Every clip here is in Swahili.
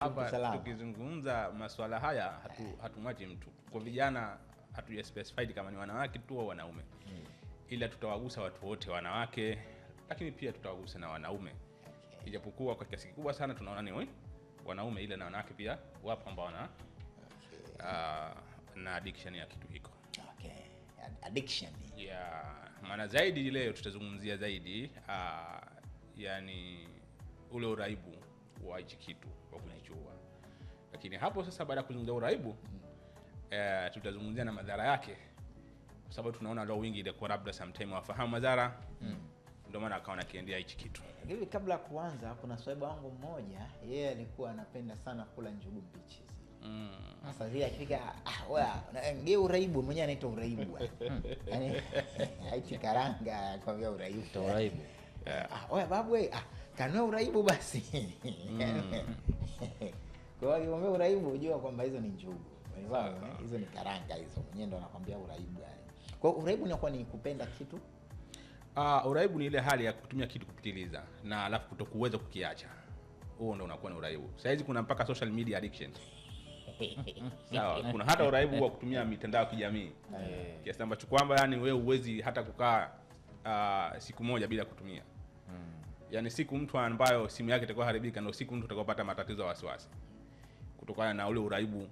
Hapa tukizungumza masuala haya hatumwachi mtu. Kwa vijana hatuja specified kama ni wanawake tu au wanaume. Ila tutawagusa watu wote, wanawake lakini pia tutawagusa na wanaume. Ijapokuwa kwa kiasi kikubwa sana tunaona ni wanaume, ila na wanawake pia wapo ambao wana na addiction ya kitu hiko. Okay. Addiction. Maana zaidi leo tutazungumzia zaidi yani ule uraibu wa hichi kitu wa kujichua. Lakini hapo sasa baada ya kuzungumzia uraibu tutazungumzia na madhara yake, kwa sababu tunaona leo wingi ile kwa labda sometime wafahamu madhara. Ndio maana akaona kiendea hichi kitu. Hivi kabla ya kuanza, kuna swaiba wangu mmoja, yeye alikuwa anapenda sana kula njugu mbichi. Sasa zile akifika wewe uraibu mwenyewe anaitwa uraibu. Yaani haiti karanga kwa vya uraibu to uraibu. Wewe babu wewe kanua uraibu basi. Kwa hiyo ngombe uraibu unajua kwamba hizo ni njugu. Unaelewa? Hizo ni karanga hizo. Mwenyewe ndo anakuambia uraibu yani. Kwa hiyo uraibu inakuwa ni kupenda kitu. Uraibu ni ile hali ya kutumia kitu kupitiliza na alafu kutokuweza kukiacha. Huo ndo unakuwa ni uraibu. Sasa hizi kuna mpaka social media addiction. Sawa, kuna hata uraibu wa kutumia mitandao ya kijamii. Kiasi ambacho kwamba yani wewe uwezi hata kukaa siku moja bila kutumia. Yani siku mtu ambayo simu yake itakuwa haribika ndio siku mtu atakapata matatizo ya wasiwasi kutokana na ule uraibu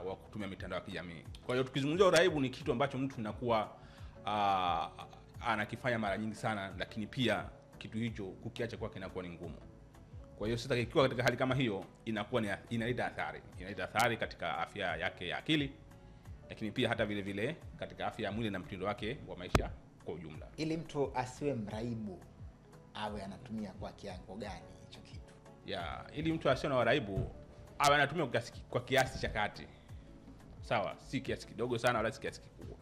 wa kutumia mitandao ya kijamii. Kwa hiyo tukizungumzia uraibu ni kitu ambacho mtu anakuwa anakifanya mara nyingi sana, lakini pia kitu hicho kukiacha kwake inakuwa ni ngumu. Kwa hiyo sasa ikiwa katika hali kama hiyo inakuwa inaleta athari katika afya yake ya akili, lakini pia hata vile vile katika afya ya mwili na mtindo wake wa maisha kwa ujumla. Ili mtu asiwe mraibu awe anatumia kwa kiwango gani hicho kitu? Ili mtu asiwe na uraibu awe anatumia kwa kiasi cha kati. Sawa, si kiasi kidogo sana wala si kiasi kikubwa.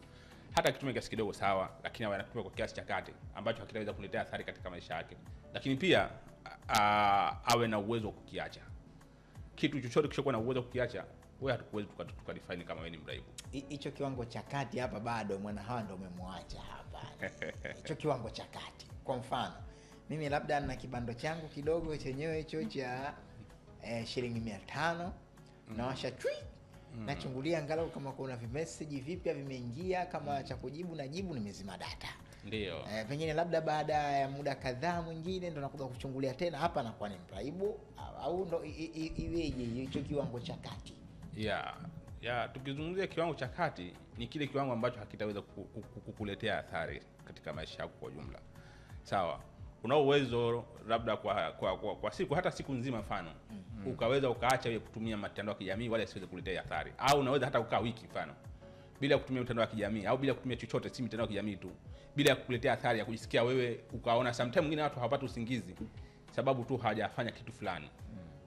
Hata akitumia kiasi kidogo sawa, lakini awe anatumia kwa kiasi cha kati ambacho hakitaweza kuletea athari katika maisha yake. Lakini pia awe na uwezo wa kukiacha. Kitu chochote kishokuwa na uwezo wa kukiacha, wewe hatukuwezi tukadefine kama wewe ni mraibu. Hicho kiwango cha kati hapa bado mwana hawa ndio umemwacha hapa. Hicho kiwango cha kati. Kwa mfano, mimi labda nina kibando changu kidogo chenyewe hicho cha shilingi 500 na washa nachungulia angalau kama kuna message vipya vimeingia, kama cha kujibu na jibu, nimezima data. Ndio. Pengine labda baada ya muda kadhaa mwingine ndo nakuja kuchungulia tena, hapa nakuwa ni mraibu au ndo iweje hicho kiwango cha kati? Tukizungumzia kiwango cha kati ni kile kiwango ambacho hakitaweza kukuletea athari katika maisha yako kwa jumla. Sawa. Una uwezo labda kwa siku, hata siku nzima mfano, ukaweza ukaacha wewe kutumia mitandao ya kijamii wala isiweze kuletea athari. Au unaweza hata ukaa wiki mfano bila kutumia mitandao ya kijamii au bila kutumia chochote, si mitandao ya kijamii tu, bila kukuletea athari ya kujisikia wewe ukaona sometimes mwingine watu hawapati usingizi sababu tu hawajafanya kitu fulani.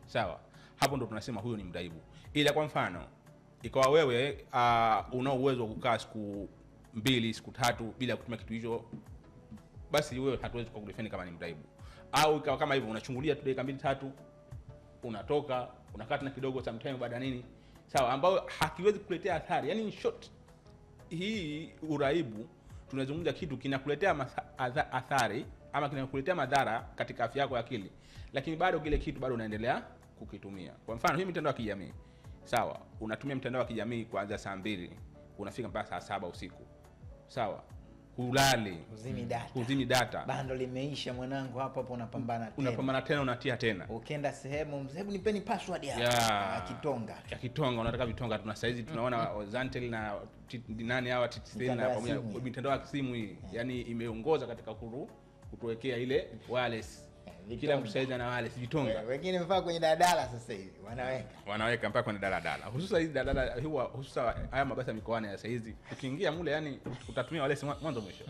Sawa, hapo ndo tunasema huyo ni mraibu. Ila kwa mfano ikawa wewe una uwezo wa kukaa siku 2 siku 3 bila kutumia kitu hicho, basi wewe hatuwezi kukudefine kama ni mraibu. Au ikawa kama hivyo unachungulia tu dakika 2-3 unatoka unakaa tena kidogo sometime baada nini, sawa, ambao hakiwezi kukuletea athari. Yani in short, hii uraibu tunazungumza kitu kinakuletea athari ama kinakuletea madhara katika afya yako ya akili, lakini bado kile kitu bado unaendelea kukitumia. Kwa mfano hii mitandao ya kijamii, sawa, unatumia mitandao ya kijamii kuanzia saa 2 unafika mpaka saa 7 usiku, sawa, hulali, huzimi data, bando limeisha mwanangu, hapo unapambana tena unatia tena, ukienda sehemu hebu nipeni password ya kitonga unataka vitonga. Tuna saizi tunaona Zantel na nani hawa TTCL na pamoja mitandao ya simu hii, yani imeongoza katika kutuwekea ile wireless. Kila mtu saizi ana wireless vitonga. Wengine mpaka kwenye daladala sasa hivi wanaweka mpaka kwenye daladala. Hususa hizi daladala hususa haya mabasi ya mikoani ya saizi, ukiingia mule yani utatumia wireless mwanzo mwisho.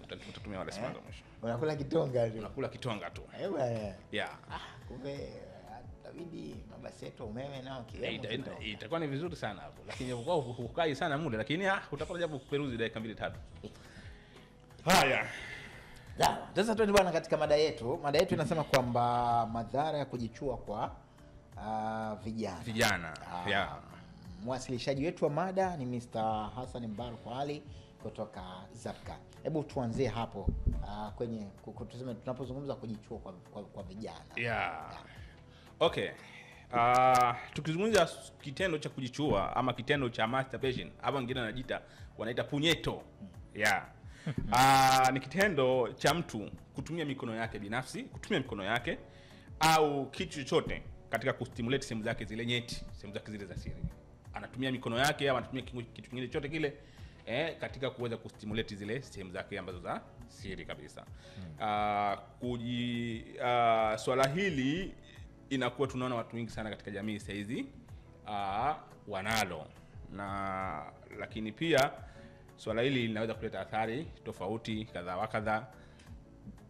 Utatumia wireless mwanzo mwisho. Unakula kitonga tu. Kumbe itabidi mabasi yetu umeme nao kiwemo. Itakuwa ni vizuri sana hapo, lakini kwa ukai sana mule, lakini utapata japo kuperuzi dakika 2-3. Haya. Sasa tuende bwana katika mada yetu. Mada yetu inasema kwamba madhara ya kujichua kwa vijana. Mwasilishaji wetu wa mada ni Mr. Hassan Mbaruku Ali kutoka Zapka. Hebu tuanzie hapo. kwenye tuseme tunapozungumza kujichua kwa vijana. Yeah. Okay. Tukizungumza kitendo cha kujichua ama kitendo cha masturbation, hapa wengine wanaita punyeto. Yeah. Ni kitendo cha mtu kutumia mikono yake binafsi, kutumia mikono yake au kitu chochote katika kustimulate sehemu zake zile nyeti, sehemu zake zile za siri. Anatumia mikono yake au anatumia kitu kingine chochote kile katika kuweza kustimulate zile sehemu zake ambazo za siri kabisa. Swala hili inakuwa tunaona watu wengi sana katika jamii sasa hizi wanalo, na lakini pia swala hili linaweza kuleta athari tofauti kadha wa kadha.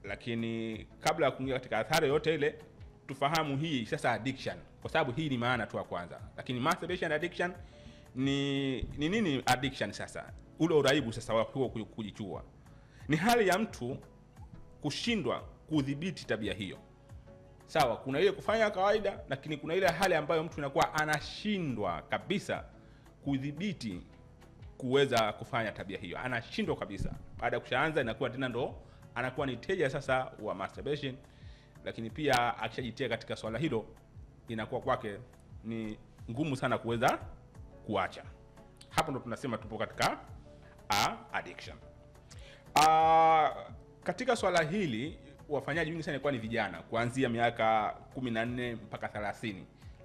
Lakini kabla ya kuingia katika athari yote ile, tufahamu hii sasa addiction, kwa sababu hii ni maana tu ya kwanza. Lakini masturbation addiction ni nini? Addiction sasa, ule uraibu sasa wa huo kujichua, ni hali ya mtu kushindwa kudhibiti tabia hiyo. Sawa, kuna ile kufanya kawaida, lakini kuna ile hali ambayo mtu inakuwa anashindwa kabisa kudhibiti kuweza kufanya tabia hiyo. Anashindwa kabisa. Baada ya kushaanza inakuwa tena ndo anakuwa ni teja sasa wa masturbation. Lakini pia akishajitia katika swala hilo, inakuwa kwake ni ngumu sana kuweza kuacha. Hapo ndo tunasema tupo katika addiction. Katika swala hili wafanyaji wengi sana ni vijana kuanzia miaka 14 mpaka 30,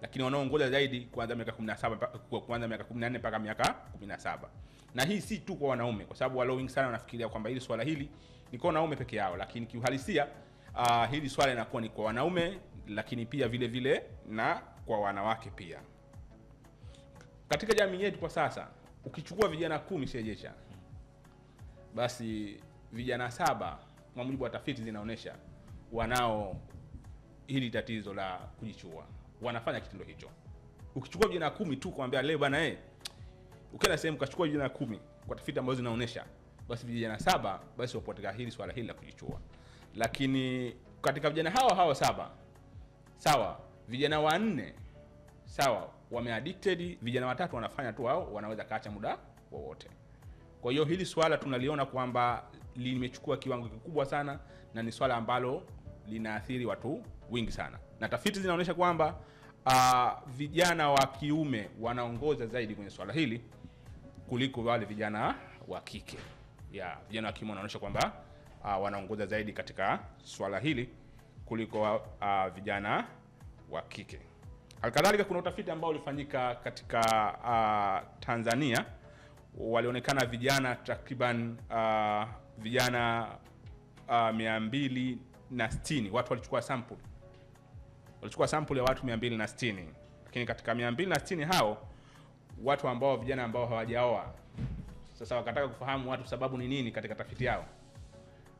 lakini wanaoongoza zaidi kuanzia miaka 14 mpaka miaka 17. Na hii si tu kwa wanaume, kwa sababu wale wengi sana wanafikiria kwamba hili swala hili ni kwa wanaume peke yao, lakini kiuhalisia hili swala linakuwa ni kwa wanaume, lakini pia vile vile na kwa wanawake pia. Katika jamii yetu kwa sasa, ukichukua vijana 10 shejecha, basi vijana 7 kwa mujibu wa tafiti zinaonesha wanao hili tatizo la kujichua, wanafanya kitendo hicho. Ukichukua vijana 10 tu kumwambia leo bwana ukienda sehemu kachukua vijana 10 kwa tafiti ambazo zinaonesha, basi vijana 7 basi wapo katika hili swala hili la kujichua. Lakini katika vijana hao 7, sawa, vijana 4 sawa wameaddicted, vijana 3 wanafanya tu wao wanaweza kaacha muda wowote. Kwa hiyo hili swala tunaliona kwamba limechukua kiwango kikubwa sana, na ni swala ambalo linaathiri watu wengi sana. Na tafiti zinaonyesha kwamba vijana wa kiume wanaongoza zaidi kwenye swala hili kuliko wale vijana wa kike. Vijana wa kiume wanaonyesha kwamba wanaongoza zaidi katika swala hili kuliko vijana wa kike. Halikadhalika kuna utafiti ambao ulifanyika katika Tanzania. Walionekana vijana takriban vijana 260. Watu walichukua sample ya watu 260, lakini katika 260 hao watu ambao vijana ambao hawajaoa. Sasa wakataka kufahamu watu sababu ni nini katika tafiti yao.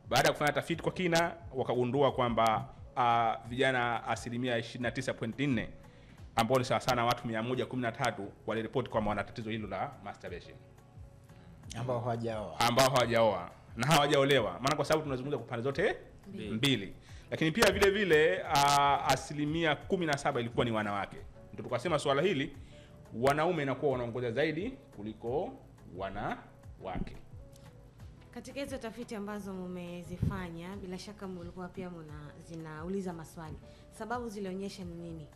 Baada ya kufanya tafiti kwa kina, wakagundua kwamba vijana 29.4 ambao ni sawa sana watu 113 waliripoti kwamba wana tatizo hilo la masturbation, ambao hawajaoa na hawajaolewa. Maana kwa sababu tunazungumza kwa pande zote mbili. Lakini pia vile vile 17% ilikuwa ni wanawake. Ndio tukasema swala hili wanaume inakuwa wanaongoza zaidi kuliko wanawake. Katika hizo tafiti ambazo mmezifanya, bila shaka mlikuwa pia zinauliza maswali. Sababu zilionyesha ni nini?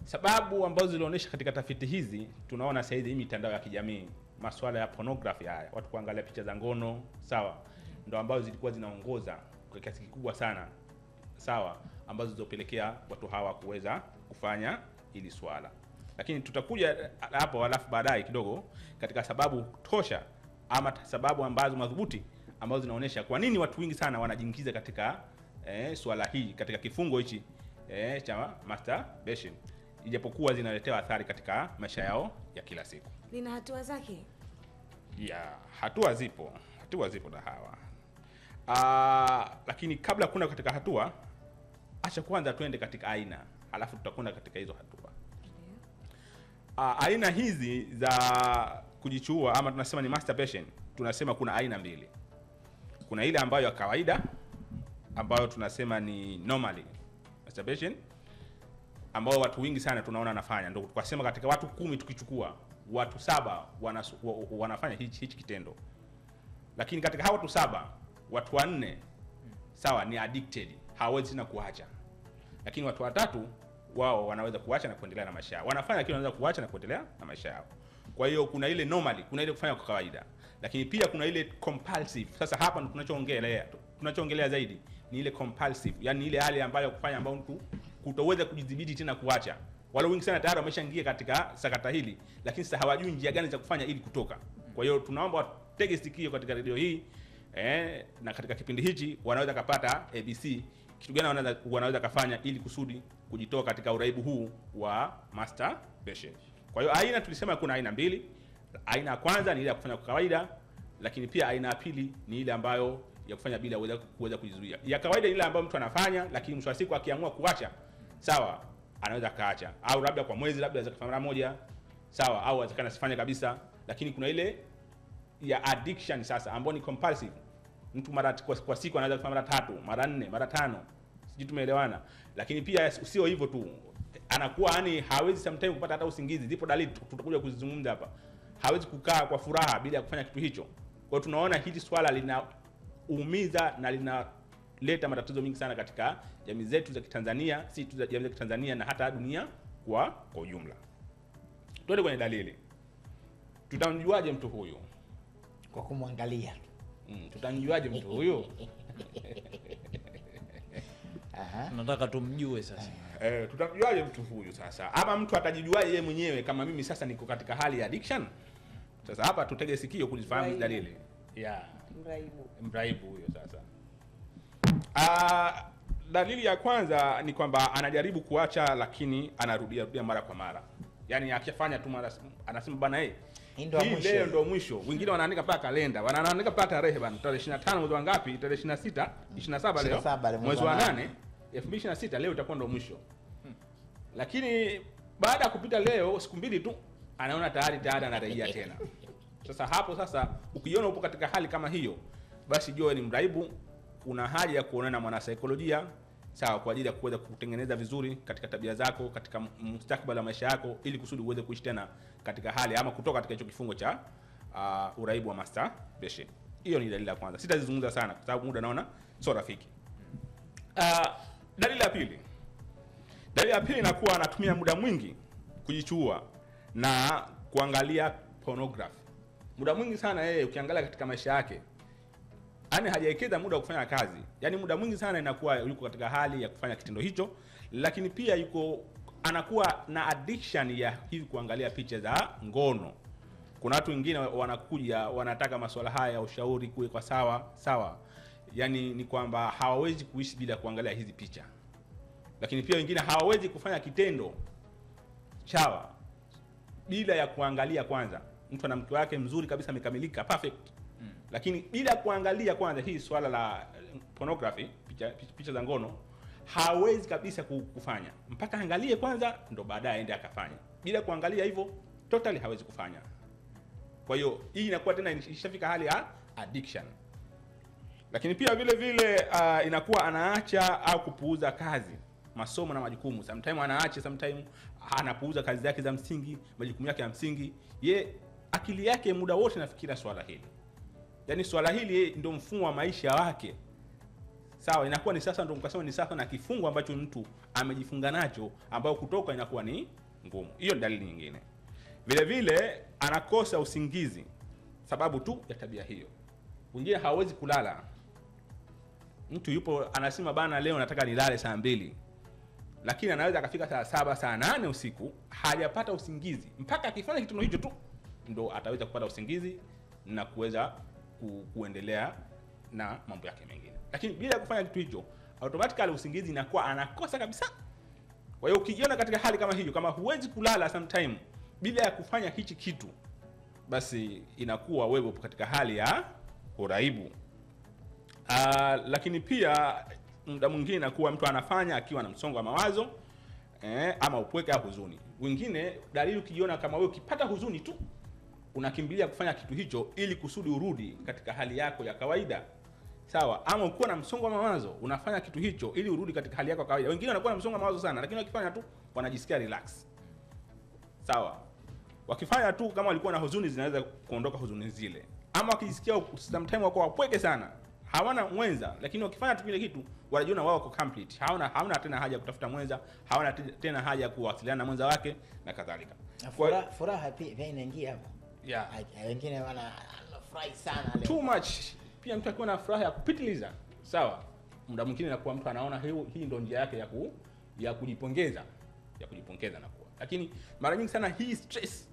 Sababu ambazo zilionyesha katika tafiti hizi, tunaona sasa hivi mitandao ya kijamii, masuala ya pornography haya, watu kuangalia picha za ngono, sawa, ndio ambazo zilikuwa zinaongoza kwa kiasi kikubwa sana, sawa, ambazo zilizopelekea watu hawa kuweza kufanya hili swala. Lakini tutakuja hapo alafu baadaye kidogo katika sababu tosha ama sababu ambazo madhubuti ambazo zinaonyesha kwa nini watu wengi sana wanajiingiza katika swala hii, katika kifungo hichi cha masturbation, ijapokuwa zinaletea athari katika maisha yao ya kila siku. Lina hatua zake? Hatua zipo na hawa. Lakini kabla kuna katika hatua, acha kwanza tuende katika aina, alafu tutakwenda katika hizo hatua. Aina hizi za kujichua ama tunasema ni masturbation, tunasema kuna aina mbili. Kuna ile ambayo ya kawaida ambayo tunasema ni normally masturbation, ambao watu wengi sana tunaona anafanya. Ndio tukasema katika watu 10 tukichukua watu 7 wanafanya hichi kitendo. Lakini katika hao watu 7 watu wanne sawa ni addicted, hawawezi tena kuacha. Lakini watu watatu wao wanaweza kuacha na kuendelea na maisha yao. Wanafanya kile wanaweza kuacha na kuendelea na maisha yao. Kwa hiyo kuna ile normally, kuna ile kufanya kwa kawaida. Lakini pia kuna ile compulsive. Sasa hapa ndo tunachoongelea zaidi ni ile compulsive, yani ile hali ambayo kufanya ambayo mtu kutoweza kujidhibiti tena kuacha. Wale wengi sana tayari wameshaingia katika sakata hili, lakini sasa hawajui njia gani za kufanya ili kutoka. Kwa hiyo tunaomba watege sikio katika radio hii na katika kipindi hichi wanaweza kupata ABC kitu gani wanaweza kufanya ili kusudi kujitoa katika uraibu huu wa masturbation. Kwa hiyo aina tulisema kuna aina mbili. Aina ya kwanza ni ile ya kufanya kwa kawaida, lakini pia aina ya pili ni ile ambayo ya kufanya bila kuweza kujizuia. Ya kawaida ile ambayo mtu anafanya, lakini mwisho wa siku akiamua kuacha, sawa, anaweza kaacha. Au labda kwa mwezi, labda anaweza kufanya mara moja, sawa, au anaweza asifanye kabisa. Lakini kuna ile ya addiction sasa ambayo ni compulsive. Mtu mara kwa siku anaweza kufanya mara 3, mara 4, mara 5. Sijui tumeelewana. Lakini pia sio hivyo tu. Anakuwa yani hawezi sometimes kupata hata usingizi. Zipo dalili tutakuja kuzizungumza hapa. Hawezi kukaa kwa furaha bila ya kufanya kitu hicho. Kwa hiyo tunaona hili swala linaumiza na linaleta matatizo mengi sana katika jamii zetu za Kitanzania, si tu za jamii za Kitanzania na hata dunia kwa ujumla. Tuende kwenye dalili. Tutamjuaje mtu huyu? Kwa kumwangalia. Tutamjuaje mtu huyu? Nataka tumjue sasa. Tutamjuaje mtu huyu sasa? Ama mtu atajijuaje yeye mwenyewe kama mimi sasa niko katika hali ya addiction? Sasa hapa tutege sikio kuzifahamu dalili. Mraibu huyo sasa. Dalili ya kwanza ni kwamba anajaribu kuacha lakini anarudia mara kwa mara. Yaani akifanya tu mara anasema bana hii leo ndio mwisho. Wengine wanaandika paka kalenda, wanaandika paka tarehe bana, tarehe 25 mwezi wa ngapi? Tarehe 26, 27 leo. Mwezi wa 8, 2026 leo itakuwa ndio mwisho. Lakini baada ya kupita leo siku mbili tu anaona tayari anarejea tena. Sasa hapo sasa ukiona upo katika hali kama hiyo, basi jua ni mraibu. Una haja ya kuonana na mwanasaikolojia, sawa, kwa ajili ya kuweza kutengeneza vizuri katika tabia zako, katika mustakabali wa maisha yako, ili kusudi uweze kuishi tena katika hali ama kutoka katika hicho kifungo cha uraibu wa masturbation. Hiyo ni dalili ya kwanza. Sitazizungumza sana kwa sababu muda naona sio rafiki. Dalili ya pili. Dalili ya pili inakuwa anatumia muda mwingi kujichua na kuangalia pornography. Muda mwingi sana yeye ukiangalia katika maisha yake, yani hajaekeza muda wa kufanya kazi. Yaani muda mwingi sana inakuwa yuko katika hali ya kufanya kitendo hicho, lakini pia anakuwa na addiction ya hivi kuangalia picha za ngono. Kuna watu wengine wanakuja wanataka masuala haya ya ushauri kuwe kwa sawa. Yaani ni kwamba hawawezi kuishi bila kuangalia hizi picha. Lakini pia wengine hawawezi kufanya kitendo chawa bila ya kuangalia kwanza. Mtu ana mke wake mzuri kabisa amekamilika, perfect. Lakini bila kuangalia kwanza hii swala la pornography, picha za ngono, hawezi kabisa kufanya. Mpaka angalie kwanza ndo baadaye aende akafanya. Bila kuangalia hivyo totally hawezi kufanya. Kwa hiyo hii inakuwa tena ishafika hali ya addiction. Lakini pia vile inakuwa anaacha au kupuuza kazi, masomo na majukumu. Sometimes anaacha, sometimes anapuuza kazi zake za msingi, majukumu yake ya msingi. Akili yake muda wote anafikiria swala hili. Yaani swala hili ndio mfumo wa maisha wake. Sawa, inakuwa ni sasa ndio mkasema ni sasa na kifungo ambacho mtu amejifunga nacho, ambao kutoka inakuwa ni ngumu. Hiyo ni dalili nyingine. Vile anakosa usingizi sababu tu ya tabia hiyo. Wengine hawezi kulala. Mtu yupo anasema bana leo nataka nilale saa 2. Lakini anaweza akafika saa 7, saa 8 usiku hajapata usingizi. Mpaka akifanya kitu hicho tu ndo ataweza kupata usingizi na kuweza kuendelea na mambo yake mengine. Lakini bila kufanya kitu hicho, automatically usingizi inakuwa anakosa kabisa. Kwa hiyo ukijiona katika hali kama hiyo, kama huwezi kulala sometime bila ya kufanya hichi kitu, basi inakuwa wewe upo katika hali ya uraibu. Lakini pia muda mwingine inakuwa mtu anafanya akiwa na msongo wa mawazo ama upweke au huzuni. Wengine dalili ukijiona kama wewe ukipata huzuni tu unakimbilia kufanya kitu hicho ili kusudi urudi katika hali yako ya kawaida. Sawa, ama ukiwa na msongo wa mawazo unafanya kitu hicho ili urudi katika hali yako ya kawaida. Wengine wanakuwa na msongo wa mawazo sana, lakini wakifanya tu wanajisikia relax. Sawa. Wakifanya tu kama walikuwa na huzuni zinaweza kuondoka huzuni zile. Ama wakijisikia sometimes wako wapweke sana, hawana mwenza, lakini wakifanya tu kile kitu wanajiona wao wako complete. Hawana tena haja ya kutafuta mwenza, hawana tena haja ya kuwasiliana na mwenza wake na kadhalika. Furaha pia inaingia hapo. Yeah. Wengine wanafurahi sana leo. Too much. Pia mtu akiwa na furaha ya kupitiliza, sawa, muda mwingine inakuwa mtu anaona hii ndio njia yake ya kujipongeza, na kuwa. Lakini mara nyingi sana hii stress,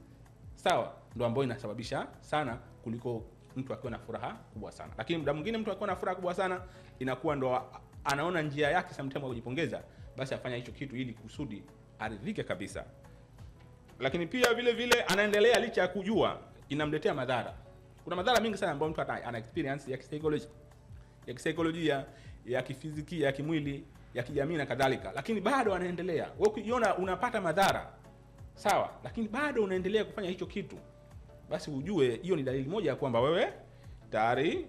sawa, ndio ambayo inasababisha sana kuliko mtu akiwa na furaha kubwa sana. Lakini muda mwingine mtu akiwa na furaha kubwa sana inakuwa ndo anaona njia yake sometimes ya kujipongeza, basi afanya hicho kitu ili kusudi aridhike kabisa. Lakini pia vile vile anaendelea licha ya kujua inamletea madhara. Kuna madhara mengi sana ambayo mtu ana experience ya kisaikolojia, ya kifizikia, ya kimwili, ya kijamii na kadhalika, lakini bado anaendelea. Wewe ukiona unapata madhara, sawa, lakini bado unaendelea kufanya hicho kitu, basi ujue hiyo ni dalili moja ya kwamba wewe tayari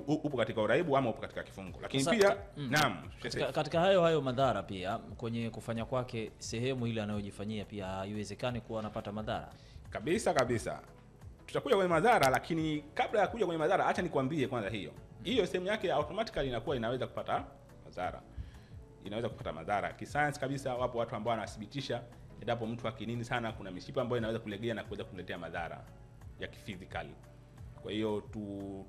upo katika uraibu ama upo katika kifungo. Lakini pia naam, katika hayo madhara pia kwenye kufanya kwake sehemu ile anayojifanyia pia haiwezekani kuwa anapata madhara. Kabisa. Tutakuja kwenye madhara, lakini kabla ya kuja kwenye madhara acha nikwambie kwanza hiyo sehemu yake automatically inakuwa inaweza kupata madhara. Kisayansi kabisa wapo watu ambao wanathibitisha endapo mtu akinini sana kuna mishipa ambayo inaweza kulegea na kuweza kuletea madhara ya kifizikali. Kwa hiyo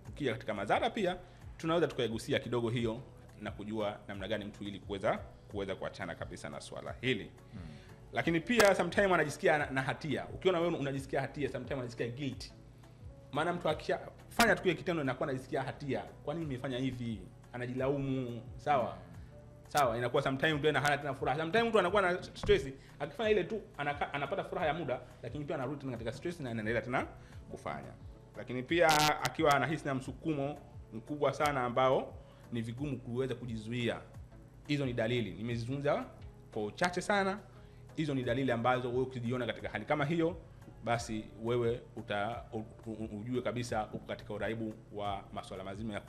tukia katika madhara pia tunaweza tukaigusia kidogo hiyo na kujua namna gani mtu ili kuweza kuachana kabisa na swala hili. Lakini pia sometimes anajisikia na hatia. Ukiona wewe unajisikia hatia, sometimes anajisikia guilt. Maana mtu akifanya tu kile kitendo inakuwa anajisikia hatia. Kwa nini nimefanya hivi? Anajilaumu, sawa, inakuwa sometimes mtu hana tena furaha. Sometimes mtu anakuwa na stress, akifanya ile tu anapata furaha ya muda, lakini pia anarudi tena katika stress na anaendelea tena kufanya. Lakini pia akiwa anahisi na msukumo mkubwa sana ambao ni vigumu kuweza kujizuia. Hizo ni dalili. Nimezizungumza kwa uchache sana. Hizo ni dalili ambazo wewe ukijiona katika hali kama hiyo, basi wewe ujue kabisa uko katika uraibu wa masuala mazima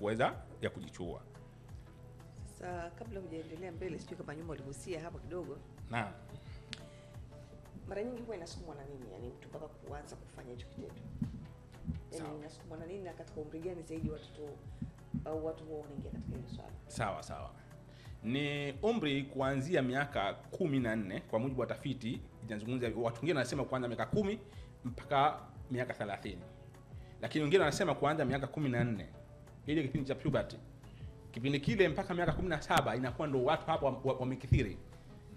ya kujichua. Sasa kabla hujaendelea mbele, sijui kama nyuma uligusia hapo kidogo. Naam. Mara nyingi huwa inasukumwa na nini? Yaani mtu mpaka kuanza kufanya hicho kitendo. Yaani inasukumwa na nini na katika umri gani zaidi watoto au watu wao wanaingia katika hilo swala? Sawa. Ni umri kuanzia miaka 14 kwa mujibu wa tafiti inazungumza. Watu wengine wanasema kuanzia miaka 10 mpaka miaka 30. Lakini wengine wanasema kuanzia miaka 14. Ile kipindi cha puberty. Kipindi kile mpaka miaka 17 inakuwa ndio watu hapo wamekithiri.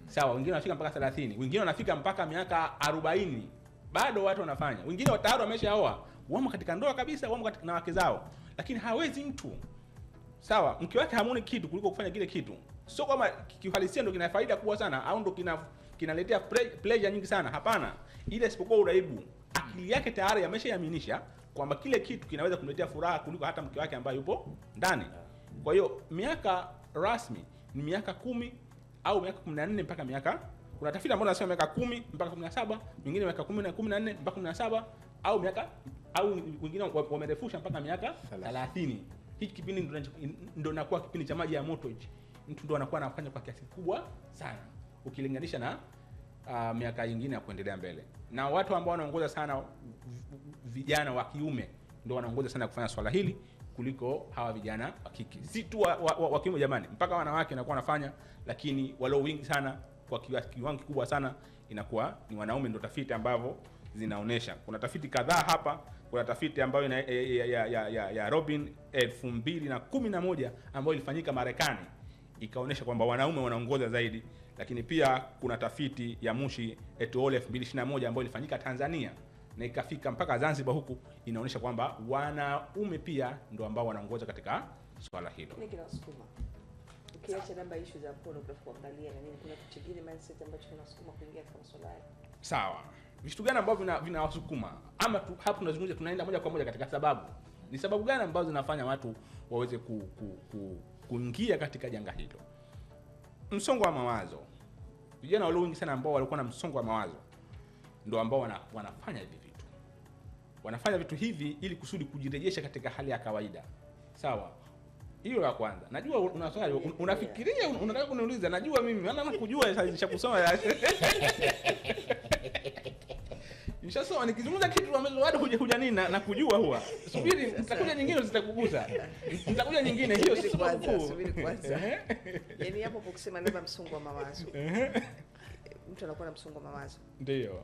Sawa, wengine wanafika mpaka 30, wengine wanafika mpaka miaka 40. Bado watu wanafanya. Wengine tayari wameshaoa, wamo katika ndoa kabisa, wamo katika na wake zao. Lakini hawezi mtu. Sawa, mke wake hamuoni kitu kuliko kufanya kile kitu. Sio kama kiuhalisia ndio kina faida kubwa sana au ndio kinaletea pleasure nyingi sana. Hapana. Ile isipokuwa uraibu. Akili yake tayari ameshayaminisha kwamba kile kitu kinaweza kumletea furaha kuliko hata mke wake ambaye yupo ndani. Kwa hiyo miaka rasmi ni miaka 10 au miaka 14 mpaka miaka, kuna tafiti ambazo zinasema miaka 10 mpaka 17, nyingine miaka 14 mpaka 17 au wengine wamerefusha mpaka miaka 30. Hiki kipindi ndio inakuwa kipindi cha maji ya moto hichi. Mtu ndio anakuwa anafanya kwa kiasi kubwa sana ukilinganisha na miaka mingine ya kuendelea mbele. Na watu ambao wanaongoza sana vijana wa kiume ndio wanaongoza sana kufanya swala hili kuliko hawa vijana wa kike. Si tu wa kiume jamani, mpaka wanawake wanakuwa wanafanya, lakini walio wingi sana kwa kiwango kikubwa sana inakuwa ni wanaume. Ndio tafiti ambavyo zinaonesha. Kuna tafiti kadhaa hapa. Kuna tafiti ambayo ya Robin 2011 ambayo ilifanyika Marekani ikaonesha kwamba wanaume wanaongoza zaidi. Lakini pia kuna tafiti ya Mushi et al 2021 ambayo ilifanyika Tanzania na ikafika mpaka Zanzibar huku, inaonesha kwamba wanaume pia ndio ambao wanaongoza katika swala hilo. Nini kinasukuma? Ukiacha namba issue za pornography kuangalia na nini, kuna kitu kingine mindset ambacho kinasukuma kuingia katika swala hili? Sawa. Vitu gani ambavyo vinawasukuma? Ama hapo tunazungumzia, tunaenda moja kwa moja katika sababu. Ni sababu gani ambazo zinafanya watu waweze kuingia katika janga hilo? Msongo wa mawazo. Vijana walio wengi sana ambao walikuwa na msongo wa mawazo ndio ambao wanafanya hivi vitu. Wanafanya vitu hivi ili kusudi kujirejesha katika hali ya kawaida. Sawa. Hiyo la kwanza. Najua unafikiria unataka kuniuliza, najua mimi maana nakujua sasa kusoma. Nishasoma nikizungumza kitu ambacho bado huja nini na kujua huwa. Subiri nitakuja nyingine zitakugusa. Nitakuja nyingine hiyo si kwanza. Subiri kwanza. Yaani hapo kwa kusema namba msongo wa mawazo. Mtu anakuwa na msongo wa mawazo. Ndio.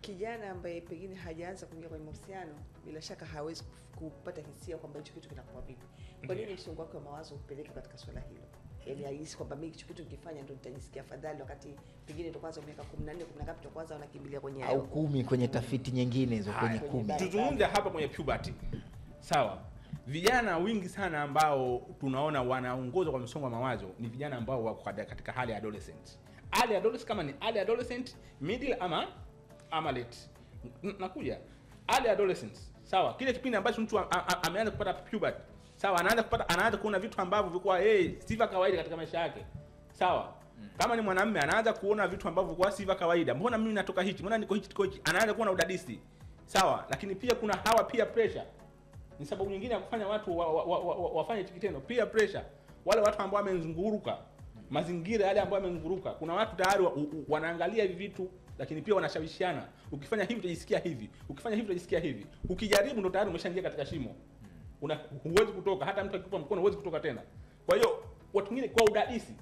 Kijana ambaye pengine hajaanza kuingia kwenye mahusiano bila shaka hawezi kupata hisia kwamba hicho kitu kinakuwa vipi. Kwa nini msongo wake wa mawazo upeleke katika swala hilo? Yaani haisi kwamba mimi hicho kitu nikifanya ndio nitajisikia afadhali wakati pengine ndio kwanza miaka 14 10 ngapi ndio kwanza unakimbilia kwenye au 10 kwenye tafiti nyingine hizo kwenye 10. Tuzungumze hapa kwenye puberty. Sawa. Vijana wingi sana ambao tunaona wanaongozwa kwa msongo wa mawazo ni vijana ambao wako katika hali ya adolescent. Early adolescent kama ni early adolescent, middle ama late. Nakuja. Early adolescent. Sawa. Kile kipindi ambacho mtu ameanza kupata puberty. Sawa, anaanza kuona vitu ambavyo vilikuwa si vya kawaida katika maisha yake. Sawa. Kama ni mwanamume anaanza kuona vitu ambavyo vilikuwa si vya kawaida. Mbona mimi natoka hichi? Mbona niko hichi? Anaanza kuona udadisi. Sawa, lakini pia kuna hawa peer pressure. Ni sababu nyingine ya kufanya watu wafanye hichi kitendo, peer pressure. Wale watu ambao wamezunguruka, mazingira yale ambayo yamezunguruka. Kuna watu tayari wanaangalia hivi vitu lakini pia wanashawishiana. Ukifanya hivi utajisikia hivi. Ukifanya hivi utajisikia hivi. Ukijaribu ndo tayari umeshaingia katika shimo. Huwezi kutoka, hata mtu akikupa mkono huwezi kutoka tena. Kwa hiyo watu wengine kwa udadisi.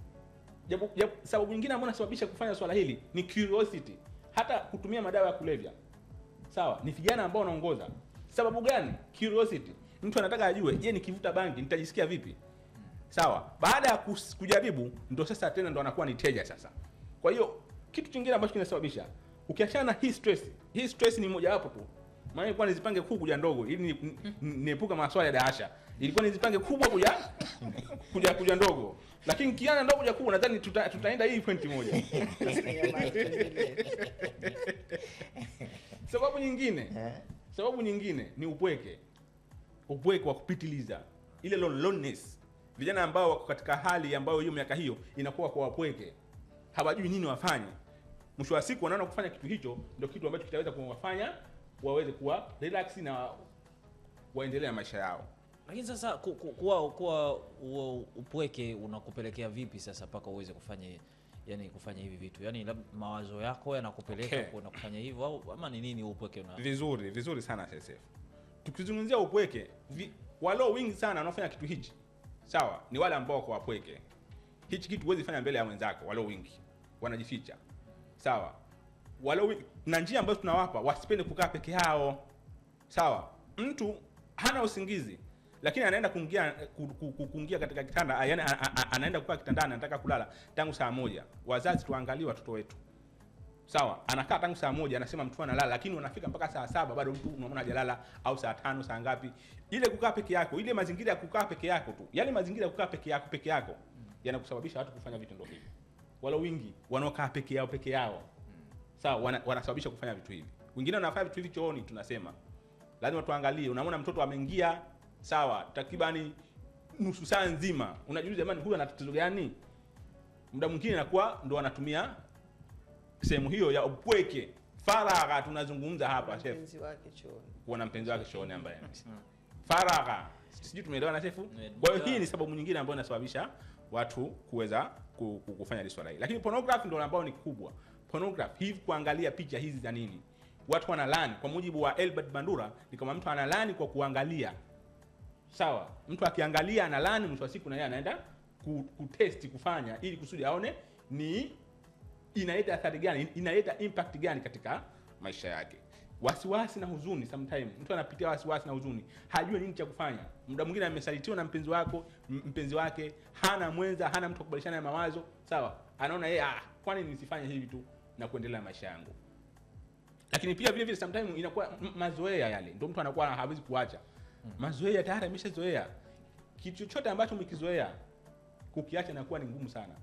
Sababu nyingine ambayo inasababisha kufanya swala hili ni curiosity, hata kutumia madawa ya kulevya. Sawa, ni vijana ambao wanaongoza. Sababu gani? Curiosity. Mtu anataka ajue, je, nikivuta bangi nitajisikia vipi? Sawa, baada ya kujaribu ndio sasa tena ndo anakuwa ni teja sasa. Kwa hiyo kitu kingine ambacho kinasababisha ukiachana na hii stress ni moja wapo tu. Maana ilikuwa nizipange kuja ndogo ili niepuka maswala ya dahasha. Ilikuwa nizipange kubwa kuja ndogo. Lakini kiana ndogo kuja kubwa nadhani tutaenda hii point moja. Sababu nyingine ni upweke. Upweke wa kupitiliza. Ile loneliness. Vijana ambao wako katika hali ambayo hiyo miaka hiyo inakuwa kwa wapweke. Hawajui nini wafanye. Mwisho wa siku wanaona kufanya kitu hicho ndio kitu ambacho kitaweza kuwafanya waweze kuwa relax na waendelea maisha yao. Lakini sasa kuwa upweke unakupelekea vipi sasa paka uweze kufanya hivi vitu? Yaani mawazo yako yanakupeleka kwenda kufanya hivyo au ama ni nini upweke Vizuri sana SSF. Tukizungumzia upweke, walio wingi sana wanaofanya kitu hichi. Sawa, ni wale ambao kwa wapweke. Hichi kitu huwezi fanya mbele ya wenzako, walio wingi. Wanajificha. Sawa. Na njia ambazo tunawapa wasipende kukaa peke yao. Sawa. Mtu hana usingizi lakini anaenda kuingia katika kitanda, yani anaenda kukaa kitandani anataka kulala tangu saa 1. Wazazi tuangalie watoto wetu. Sawa, anakaa tangu saa 1 anasema mtu analala lakini unafika mpaka saa 7 bado mtu unaona hajalala au saa 5 saa ngapi. Ile kukaa peke yako, ile mazingira ya kukaa peke yako tu. Yale mazingira ya kukaa peke yako yanakusababisha watu kufanya vitu ndio hivi. Wala wingi wanaokaa peke yao. Sawa, wanasababisha kufanya vitu hivi. Wengine wanafanya vitu hivi chooni tunasema. Lazima tuangalie, unaona mtoto ameingia, sawa, takribani nusu saa nzima. Unajiuliza jamani huyu ana tatizo gani? Muda mwingine inakuwa ndo anatumia sehemu hiyo ya upweke. Faragha tunazungumza hapa chef. Mpenzi wake chooni. Kuona mpenzi wake chooni ambaye. Faragha. Sijui tumeelewana chef? Kwa hiyo hii ni sababu nyingine ambayo inasababisha watu kuweza kufanya hili swala hili. Lakini pornography ndio ambao ni kubwa. Pornography hivi kuangalia picha hizi za nini? Watu wanalani kwa mujibu wa Albert Bandura ni kama mtu analani kwa kuangalia. Sawa, mtu akiangalia analani mwisho wa siku na yeye anaenda kutest kufanya ili kusudi aone ni inaleta athari gani, inaleta impact gani katika maisha yake. Wasiwasi na huzuni, sometimes mtu anapitia wasiwasi na huzuni, hajui nini cha kufanya. Muda mwingine amesalitiwa na mpenzi wake, hana mwenza, hana mtu kubadilishana ya mawazo, sawa? Anaona yeye kwani nisifanye hivi tu na kuendelea maisha yangu. Lakini pia vile sometimes inakuwa mazoea yale. Ndio mtu anakuwa hawezi kuacha. Mazoea tayari ameshazoea. Kitu chochote ambacho umekizoea kukiacha inakuwa ni ngumu sana.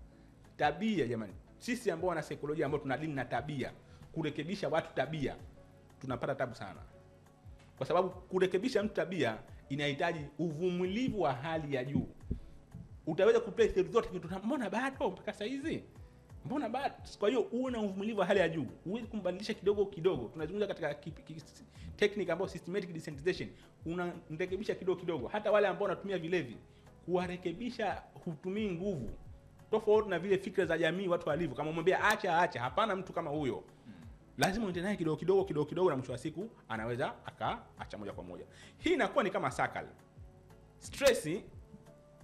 Tabia jamani. Sisi ambao wana saikolojia ambao tunadili na tabia, kurekebisha watu tabia, tunapata tabu sana. Kwa sababu kurekebisha mtu tabia inahitaji uvumilivu wa hali ya juu. Utaweza kuplay theory zote kitu mbona bado mpaka saa hizi? Mbona bado? Kwa hiyo uwe na uvumilivu wa hali ya juu. Uweze kumbadilisha kidogo kidogo. Tunazungumza katika technique ambayo systematic desensitization. Unarekebisha kidogo kidogo. Hata wale ambao wanatumia vilevi, kuwarekebisha hutumii nguvu. Tofauti na vile fikra za jamii watu walivyo. Kama umwambia acha, hapana mtu kama huyo. lazima uende naye kidogo na mwisho wa siku anaweza akaacha moja kwa moja. Hii inakuwa ni kama circle. Stress,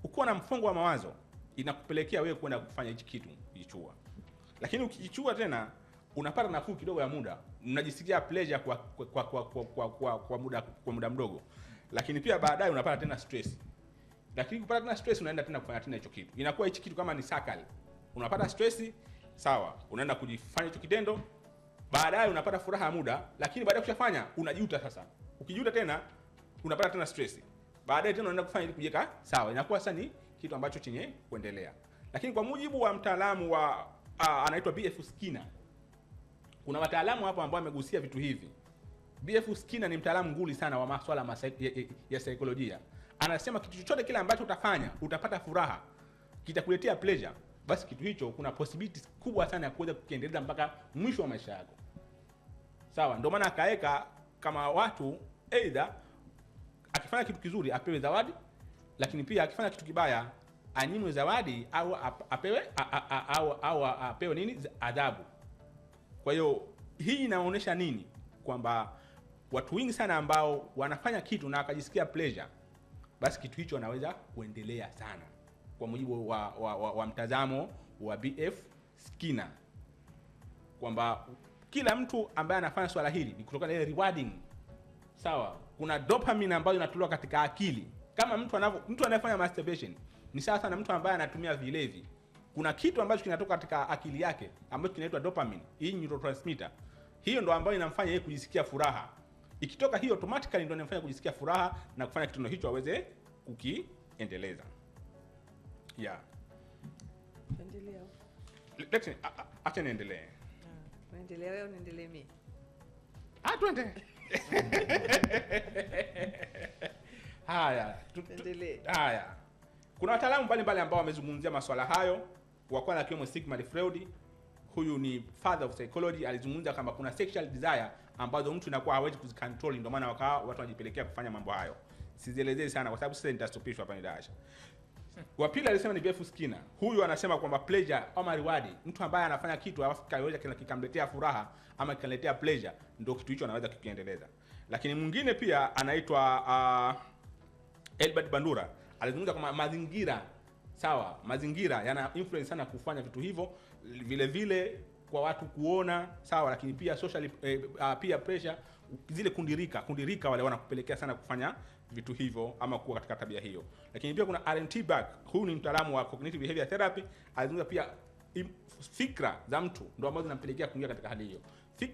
ukiwa na mfongo wa mawazo inakupelekea wewe kwenda kufanya hichi kitu kujichua. Lakini ukijichua tena unapata nafuu kidogo ya muda, unajisikia pleasure kwa muda mdogo. Lakini pia baadaye unapata tena stress. Lakini kupata tena stress unaenda tena kufanya tena hicho kitu. Inakuwa hichi kitu kama ni circle. Unapata stress, sawa, unaenda kujifanya hicho kitendo, baadaye unapata furaha ya muda, lakini baada ya kushafanya unajuta sasa. Ukijuta tena unapata tena stress. Baadaye tena unaenda kufanya ili kujiweka sawa. Inakuwa sasa ni kitu ambacho chenye kuendelea. Lakini kwa mujibu wa mtaalamu wa anaitwa BF Skinner, kuna wataalamu hapo ambao wamegusia vitu hivi. BF Skinner ni mtaalamu nguli sana wa masuala ya saikolojia. Anasema kitu chochote kile ambacho utafanya utapata furaha, kitakuletea pleasure, basi kitu hicho kuna possibilities kubwa sana ya kuweza kukiendeleza mpaka mwisho wa maisha yako. Sawa, ndio maana akaeka kama watu either akifanya kitu kizuri apewe zawadi, lakini pia akifanya kitu kibaya anyimwe zawadi au apewe nini, adhabu. Kwa hiyo hii inaonyesha nini? Kwamba watu wengi sana ambao wanafanya kitu na akajisikia pleasure, basi kitu hicho anaweza kuendelea sana, kwa mujibu wa mtazamo wa BF Skinner, kwamba kila mtu ambaye anafanya swala hili ni kutokana na ile rewarding. Sawa, kuna dopamine ambayo inatolewa katika akili. Kama mtu anayefanya masturbation ni sawa sana mtu ambaye anatumia vilevi. Kuna kitu ambacho kinatoka katika akili yake ambacho kinaitwa dopamine, hii neurotransmitter. Hiyo ndo ambayo inamfanya yeye kujisikia furaha. Ikitoka hiyo automatically ndio inamfanya kujisikia furaha na kufanya kitendo hicho aweze kukiendeleza. Yeah. Endelea. Acha niendelee. Endelea wewe, niendelee mimi. Twende. Haya, Endelee. Haya. Kuna wataalamu mbalimbali ambao wamezungumzia masuala hayo. Wa kwanza akiwemo Sigmund Freud. Huyu ni father of psychology. Alizungumza kama kuna sexual desire ambazo mtu inakuwa hawezi kuzicontrol, ndio maana wakawa watu wanajipelekea kufanya mambo hayo. Sizielezei sana kwa sababu sasa nitastopishwa hapa nidasha. Wa pili alisema ni BF Skinner. Huyu anasema kwamba pleasure ama reward, mtu ambaye anafanya kitu alafu kaweza kikamletea furaha ama kikamletea pleasure, ndio kitu hicho anaweza kukiendeleza. Lakini mwingine pia anaitwa Albert Bandura. Alizungumza kwamba mazingira, sawa, mazingira yana influence sana kufanya vitu hivyo, vile vile kwa watu kuona, sawa, lakini pia social pia pressure, zile kundirika wale wanakupelekea sana kufanya vitu hivyo ama kuwa katika tabia hiyo. Lakini pia kuna R.T. Buck, huyu ni mtaalamu wa cognitive behavior therapy, alizungumza pia fikra za mtu ndio ambazo zinampelekea kuingia katika hali hiyo.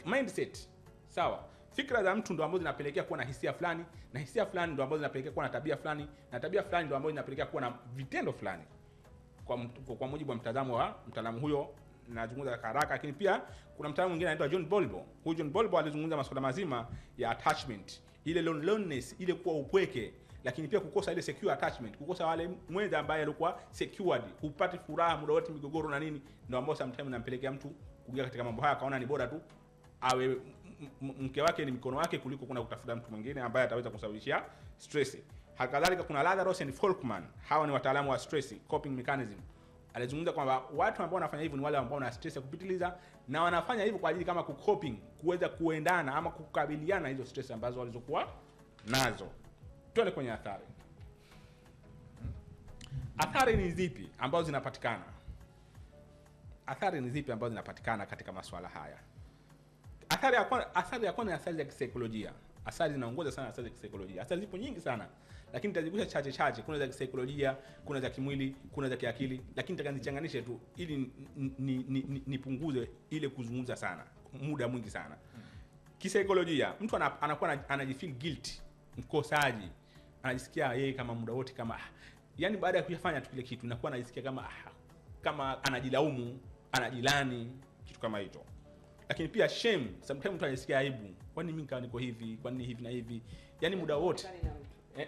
Mindset, sawa, fikra za mtu ndio ambazo zinapelekea kuwa na hisia fulani, na hisia fulani ndio ambazo zinapelekea kuwa na tabia fulani, na tabia fulani ndio ambazo zinapelekea kuwa na vitendo fulani, kwa mujibu wa mtazamo wa mtaalamu huyo. Nazungumza haraka, lakini pia kuna mtaalamu mwingine anaitwa John Bowlby. Huyu John Bowlby alizungumza masuala mazima ya attachment, ile loneliness, ile kuwa upweke, lakini pia kukosa ile secure attachment, kukosa wale mwenza ambaye alikuwa secured, hupati furaha muda wote, migogoro na nini, ndio ambao sometimes inampelekea mtu kuingia katika mambo haya, kaona ni bora tu awe mke wake ni mikono wake kuliko kuna kutafuta mtu mwingine ambaye ataweza kusababishia stress. Halikadhalika kuna Lazarus and Folkman. Hawa ni wataalamu wa stress coping mechanism. Alizungumza kwamba watu ambao wanafanya hivyo ni wale ambao wana stress ya kupitiliza, na wanafanya hivyo kwa ajili kama coping, kuweza kuendana ama kukabiliana hizo stress ambazo walizokuwa nazo. Tuone kwenye athari. Athari ni zipi ambazo zinapatikana? Athari ni zipi ambazo zinapatikana katika masuala haya? Athari ya kwanza ni athari za kisaikolojia. Athari zinaongoza sana athari za kisaikolojia. Athari zipo nyingi sana, lakini nitazigusa chache. Kuna za kisaikolojia, kuna za kimwili, kuna za kiakili, lakini nitakanizichanganishe tu ili nipunguze ile kuzungumza sana, muda mwingi sana. Kisaikolojia, mtu anakuwa anajifeel guilty, mkosaji, anajisikia yeye kama muda wote kama yani baada ya kufanya tu kile kitu inakuwa anajisikia kama anajilaumu, anajilani, kitu kama hicho. Lakini pia shame, sometimes mtu anajisikia aibu, kwa nini mimi niko hivi, kwa nini hivi na hivi, yani muda wote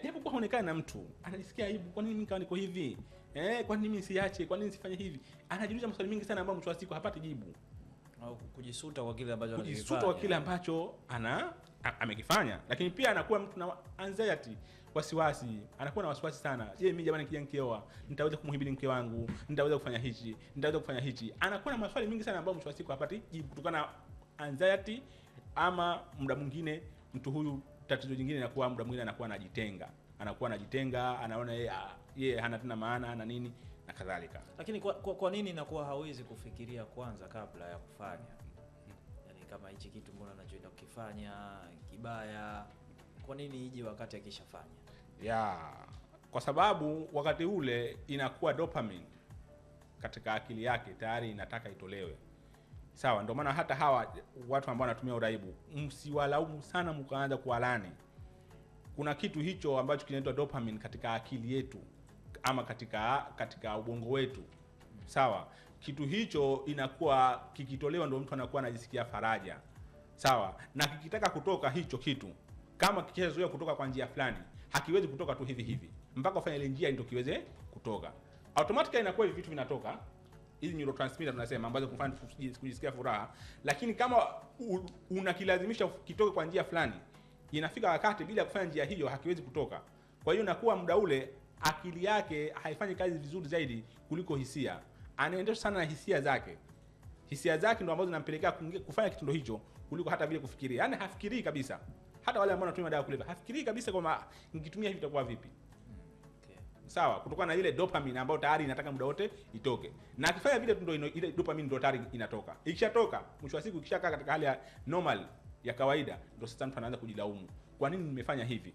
japo kwa haonekana na mtu anajisikia aibu, kwa nini mimi niko hivi, kwa nini mimi siache, kwa nini sifanye hivi, anajiuliza maswali mengi sana ambayo mwisho wa siku hapati jibu, au kujisuta kwa kile ambacho anakifanya, kujisuta kwa kile ambacho amekifanya. Lakini pia anakuwa mtu na anxiety, wasiwasi, anakuwa na wasiwasi sana. Je, mimi jamani nikija nikioa nitaweza kumhimili mke wangu, nitaweza kufanya hichi, anakuwa na maswali mengi sana ambayo mwisho wa siku hapati jibu kutokana anxiety, ama muda mwingine mtu huyu tatizo jingine inakuwa muda mwingine anakuwa anajitenga, anaona yeye hana tena maana na nini na kadhalika. Lakini kwa nini inakuwa hawezi kufikiria kwanza kabla ya kufanya? Yaani kama hichi kitu mbona anachoenda kukifanya kibaya, kwa nini ije wakati akishafanya? Kwa sababu wakati ule inakuwa dopamine katika akili yake tayari inataka itolewe. Sawa, ndio maana hata hawa watu ambao wanatumia uraibu, msiwalaumu sana mkaanza kuwalani. Kuna kitu hicho ambacho kinaitwa dopamine katika akili yetu ama katika ubongo wetu. Sawa, kitu hicho inakuwa kikitolewa ndio mtu anakuwa anajisikia faraja. Sawa, na kikitaka kutoka hicho kitu, kama kikizoea kutoka kwa njia fulani, hakiwezi kutoka tu hivi mpaka ufanye ile njia ndio kiweze kutoka. Automatically inakuwa hivi vitu vinatoka, hizi neurotransmitter tunasema, ambazo kufanya kujisikia furaha. Lakini kama unakilazimisha kitoke kwa njia fulani, inafika wakati bila kufanya njia hiyo hakiwezi kutoka. Kwa hiyo inakuwa muda ule akili yake haifanyi kazi vizuri zaidi kuliko hisia. Anaendeshwa sana na hisia zake. Hisia zake ndio ambazo zinampelekea kufanya kitendo hicho kuliko hata vile kufikiria. Yaani hafikirii kabisa. Hata wale ambao wanatumia dawa kulevya hafikirii kabisa kwamba nikitumia hivi itakuwa vipi. Sawa, kutokana na ile dopamine ambayo tayari inataka muda wote itoke. Na akifanya vile ndio ile dopamine ndio tayari inatoka. Ikishatoka, mwisho wa siku ikishakaa katika hali ya normal ya kawaida, ndio sasa mtu anaanza kujilaumu. Kwa nini nimefanya hivi?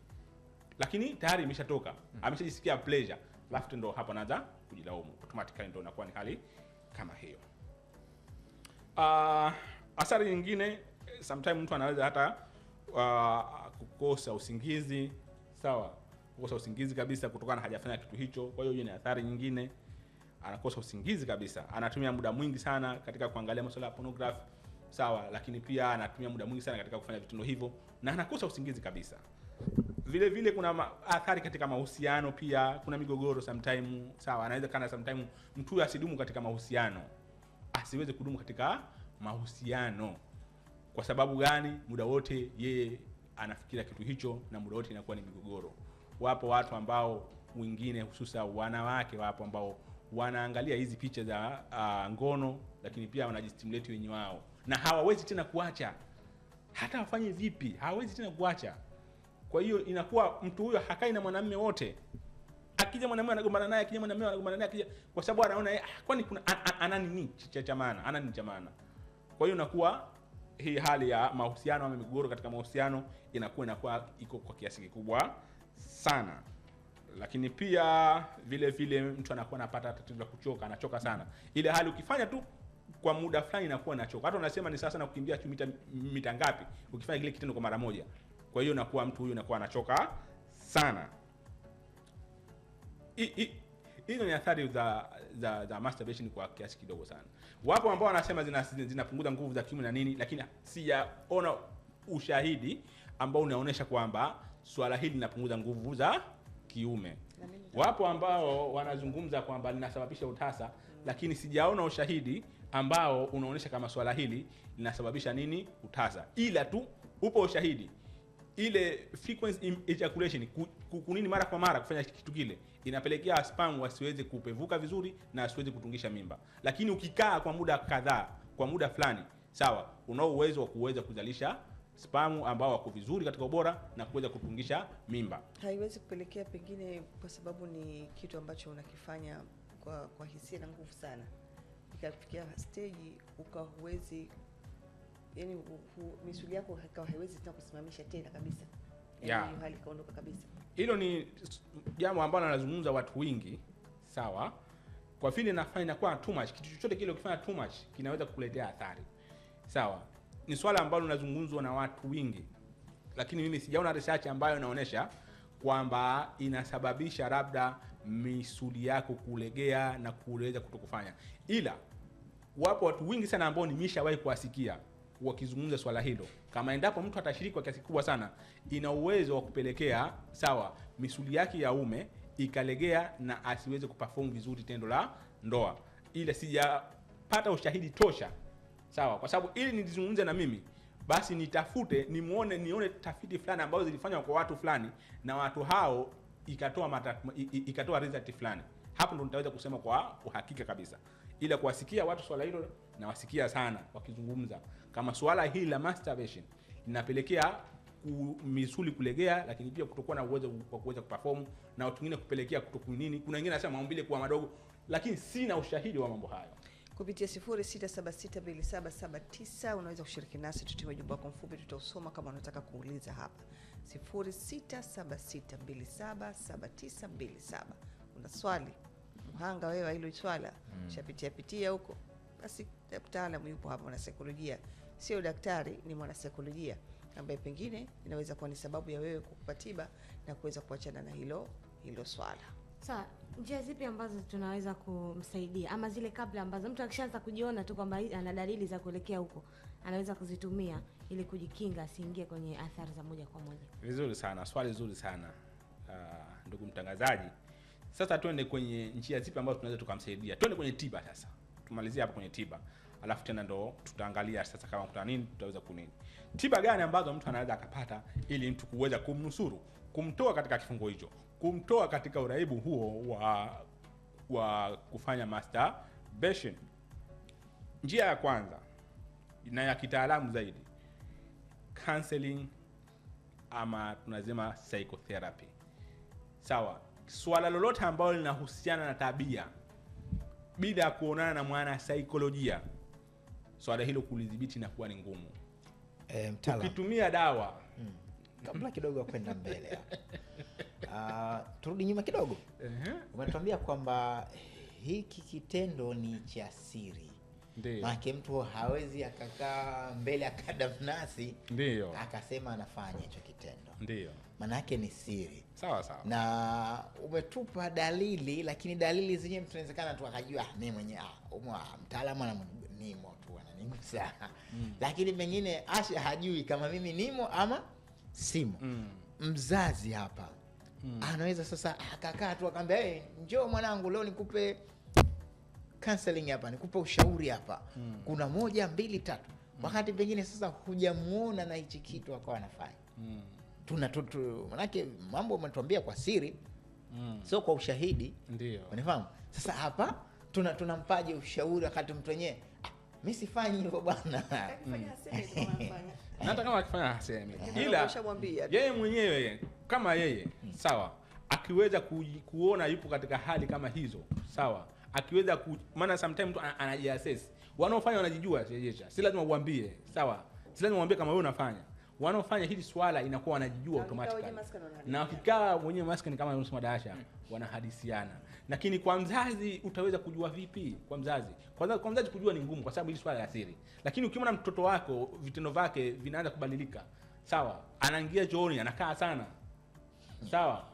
Lakini tayari imeshatoka. Ameshajisikia pleasure. Alafu ndio hapo anaanza kujilaumu. Automatically ndio inakuwa ni hali kama hiyo. Athari nyingine, sometimes mtu anaweza hata kukosa usingizi. Sawa, kukosa usingizi kabisa kutokana hajafanya kitu hicho. Kwa hiyo ni athari nyingine. Anakosa usingizi kabisa. Anatumia muda mwingi sana katika kuangalia masuala ya pornography. Sawa, lakini pia anatumia muda mwingi sana katika kufanya vitendo hivyo na anakosa usingizi kabisa. Vile vile kuna athari katika mahusiano pia, kuna migogoro sometimes. Sawa, anaweza kana sometimes mtu asidumu katika mahusiano. Asiweze kudumu katika mahusiano. Kwa sababu gani? Muda wote yeye anafikiria kitu hicho na muda wote inakuwa ni migogoro. Wapo watu ambao wengine hususa wanawake wapo ambao wanaangalia hizi picha za ngono, lakini pia wanajistimulate wenyewe wao. Na hawawezi tena kuacha. Hata wafanye vipi, hawawezi tena kuacha. Kwa hiyo inakuwa mtu huyo hakai na mwanamume wote. Akija mwanamume anagombana naye, akija mwanamume anagombana naye, akija, kwa sababu anaona kwani kuna ana nini cha maana, ana nini cha maana. Kwa hiyo inakuwa hii hali ya mahusiano ama migogoro katika mahusiano inakuwa iko kwa kiasi kikubwa sana. Lakini pia vile vile mtu anakuwa anapata tatizo la kuchoka, anachoka sana. Ile hali ukifanya tu kwa muda fulani inakuwa inachoka. Hata unasema ni sasa na kukimbia mita ngapi ukifanya kile kitendo kwa mara moja. Kwa hiyo inakuwa mtu huyu anakuwa anachoka sana. Hizo ni athari za masturbation kwa kiasi kidogo sana. Wapo ambao wanasema zinapunguza nguvu za kiume na nini, lakini sijaona ushahidi ambao unaonyesha kwamba swala hili linapunguza nguvu za kiume. Wapo ambao wanazungumza kwamba linasababisha utasa, lakini sijaona ushahidi ambao unaonyesha kama swala hili linasababisha nini utasa. Ila tu upo ushahidi ile frequency ejaculation kunini mara kwa mara kufanya kitu kile inapelekea sperm wasiweze kupevuka vizuri na asiweze kutungisha mimba. Lakini ukikaa kwa muda kadhaa, kwa muda fulani, sawa, unao uwezo wa kuweza kuzalisha sperm ambao wako vizuri katika ubora na kuweza kutungisha mimba. Haiwezi kupelekea pengine kwa sababu ni kitu ambacho unakifanya kwa hisia na nguvu sana. Ikafikia stage huwezi, yani misuli yako haiwezi tena kusimamisha tena kabisa. Yaani hiyo hali kaondoka kabisa. Hilo ni jambo ambalo wanazungumza watu wengi, sawa? Kwa vile nafanya kwa too much, kitu chochote kile ukifanya too much kinaweza kukuletea athari. Sawa? Ni swala ambalo linazungumzwa na watu wengi. Lakini mimi sijaona research ambayo inaonyesha kwamba inasababisha labda misuli yako kulegea na kuweza kutokufanya. Ila wapo watu wengi sana ambao nimeshawahi kuwasikia wakizungumza swala hilo. Kama endapo mtu atashiriki kwa kiasi kubwa sana, ina uwezo wa kupelekea sawa misuli yake ya ume ikalegea na asiweze kuperform vizuri tendo la ndoa. Ila sijapata ushahidi tosha. Sawa, kwa sababu ili nizungumze na mimi, basi nitafute, nione tafiti fulani ambazo zilifanywa kwa watu fulani na watu hao ikatoa result fulani. Hapo ndo nitaweza kusema kwa uhakika kabisa. ila kuwasikia watu swala hilo na wasikia sana wakizungumza kama swala hili la masturbation linapelekea misuli kulegea, lakini pia kutokuwa na uwezo wa kuweza kuperform, na watu wengine kupelekea kutokunini. Kuna wengine wanasema maumbile kuwa madogo, lakini sina ushahidi wa mambo hayo. Kupitia 06762779 unaweza kushiriki nasi, tutume ujumbe wako mfupi, tutausoma kama unataka kuuliza hapa. 0676277927. Una swali, mhanga wewe hilo swala, shapitia huko, basi mtaalamu yupo hapa, mwana saikolojia, sio daktari, ni mwana saikolojia ambaye pengine inaweza kuwa ni sababu ya wewe kukupa tiba na kuweza kuachana na hilo swala. Sawa, njia zipi ambazo tunaweza kumsaidia, ama zile kabla ambazo mtu akishaanza kujiona tu kwamba ana dalili za kuelekea huko, anaweza kuzitumia ili kujikinga asiingie kwenye athari za moja kwa moja? Vizuri sana, swali zuri sana ndugu mtangazaji. Sasa twende kwenye njia zipi ambazo tunaweza tukamsaidia. Twende kwenye tiba sasa. Tumalizie hapa kwenye tiba. Alafu tena ndo tutaangalia sasa kama kuna nini tutaweza kunini. Tiba gani ambazo mtu anaweza akapata ili mtu kuweza kumnusuru, kumtoa katika kifungo hicho, kumtoa katika uraibu huo wa kufanya masturbation. Njia ya kwanza na ya kitaalamu zaidi, counseling ama tunasema psychotherapy. Sawa, swala lolote ambalo linahusiana na tabia bila kuonana na mwana saikolojia, swala hilo kulidhibiti na kuwa ni ngumu. Mtaalamu, ukitumia dawa kabla kidogo kwenda mbele turudi nyuma kidogo. Umetuambia kwamba hiki kitendo ni cha siri. Ndio. Maana mtu hawezi akakaa mbele akadamnasi ndio akasema anafanya hicho kitendo. Ndio. Maana yake ni siri. Sawa sawa. Na umetupa dalili, lakini dalili zenyewe mtu inawezekana tu akajua mimi mwenyewe mtaalamu ananimo tu ananigusa. Lakini pengine Asha hajui kama mimi nimo ama simo. Mzazi hapa anaweza sasa akakaa tu akamwambia, "Hey, njoo mwanangu leo nikupe counseling hapa, nikupe ushauri hapa. Kuna 1 2 3." Wakati pengine sasa hujamuona na hichi kitu akawa anafanya. Manake mambo umetuambia kwa siri, sio kwa ushahidi. Ndio. Unifahamu? Sasa hapa tunampaje ushauri wakati mtu wenyewe mimi sifanyi hivyo bwana. Hata kama akifanya hasemi. Ila yeye mwenyewe kama yeye, sawa, akiweza kuona yupo katika hali kama hizo, sawa, akiweza maana sometimes mtu anajiassess. Wanaofanya wanajijua, si lazima uambie, sawa? Si lazima uambie kama wewe unafanya. Wanaofanya hili swala inakuwa wanajijua automatically. Na wakikaa mwenyewe maskani kama unasema Dasha, wanahadisiana. Lakini kwa mzazi utaweza kujua vipi? Kwa mzazi kujua ni ngumu kwa sababu hili swala la siri. Lakini ukimwona mtoto wako vitendo vyake vinaanza kubadilika, sawa, anaingia chooni, anakaa sana, sawa,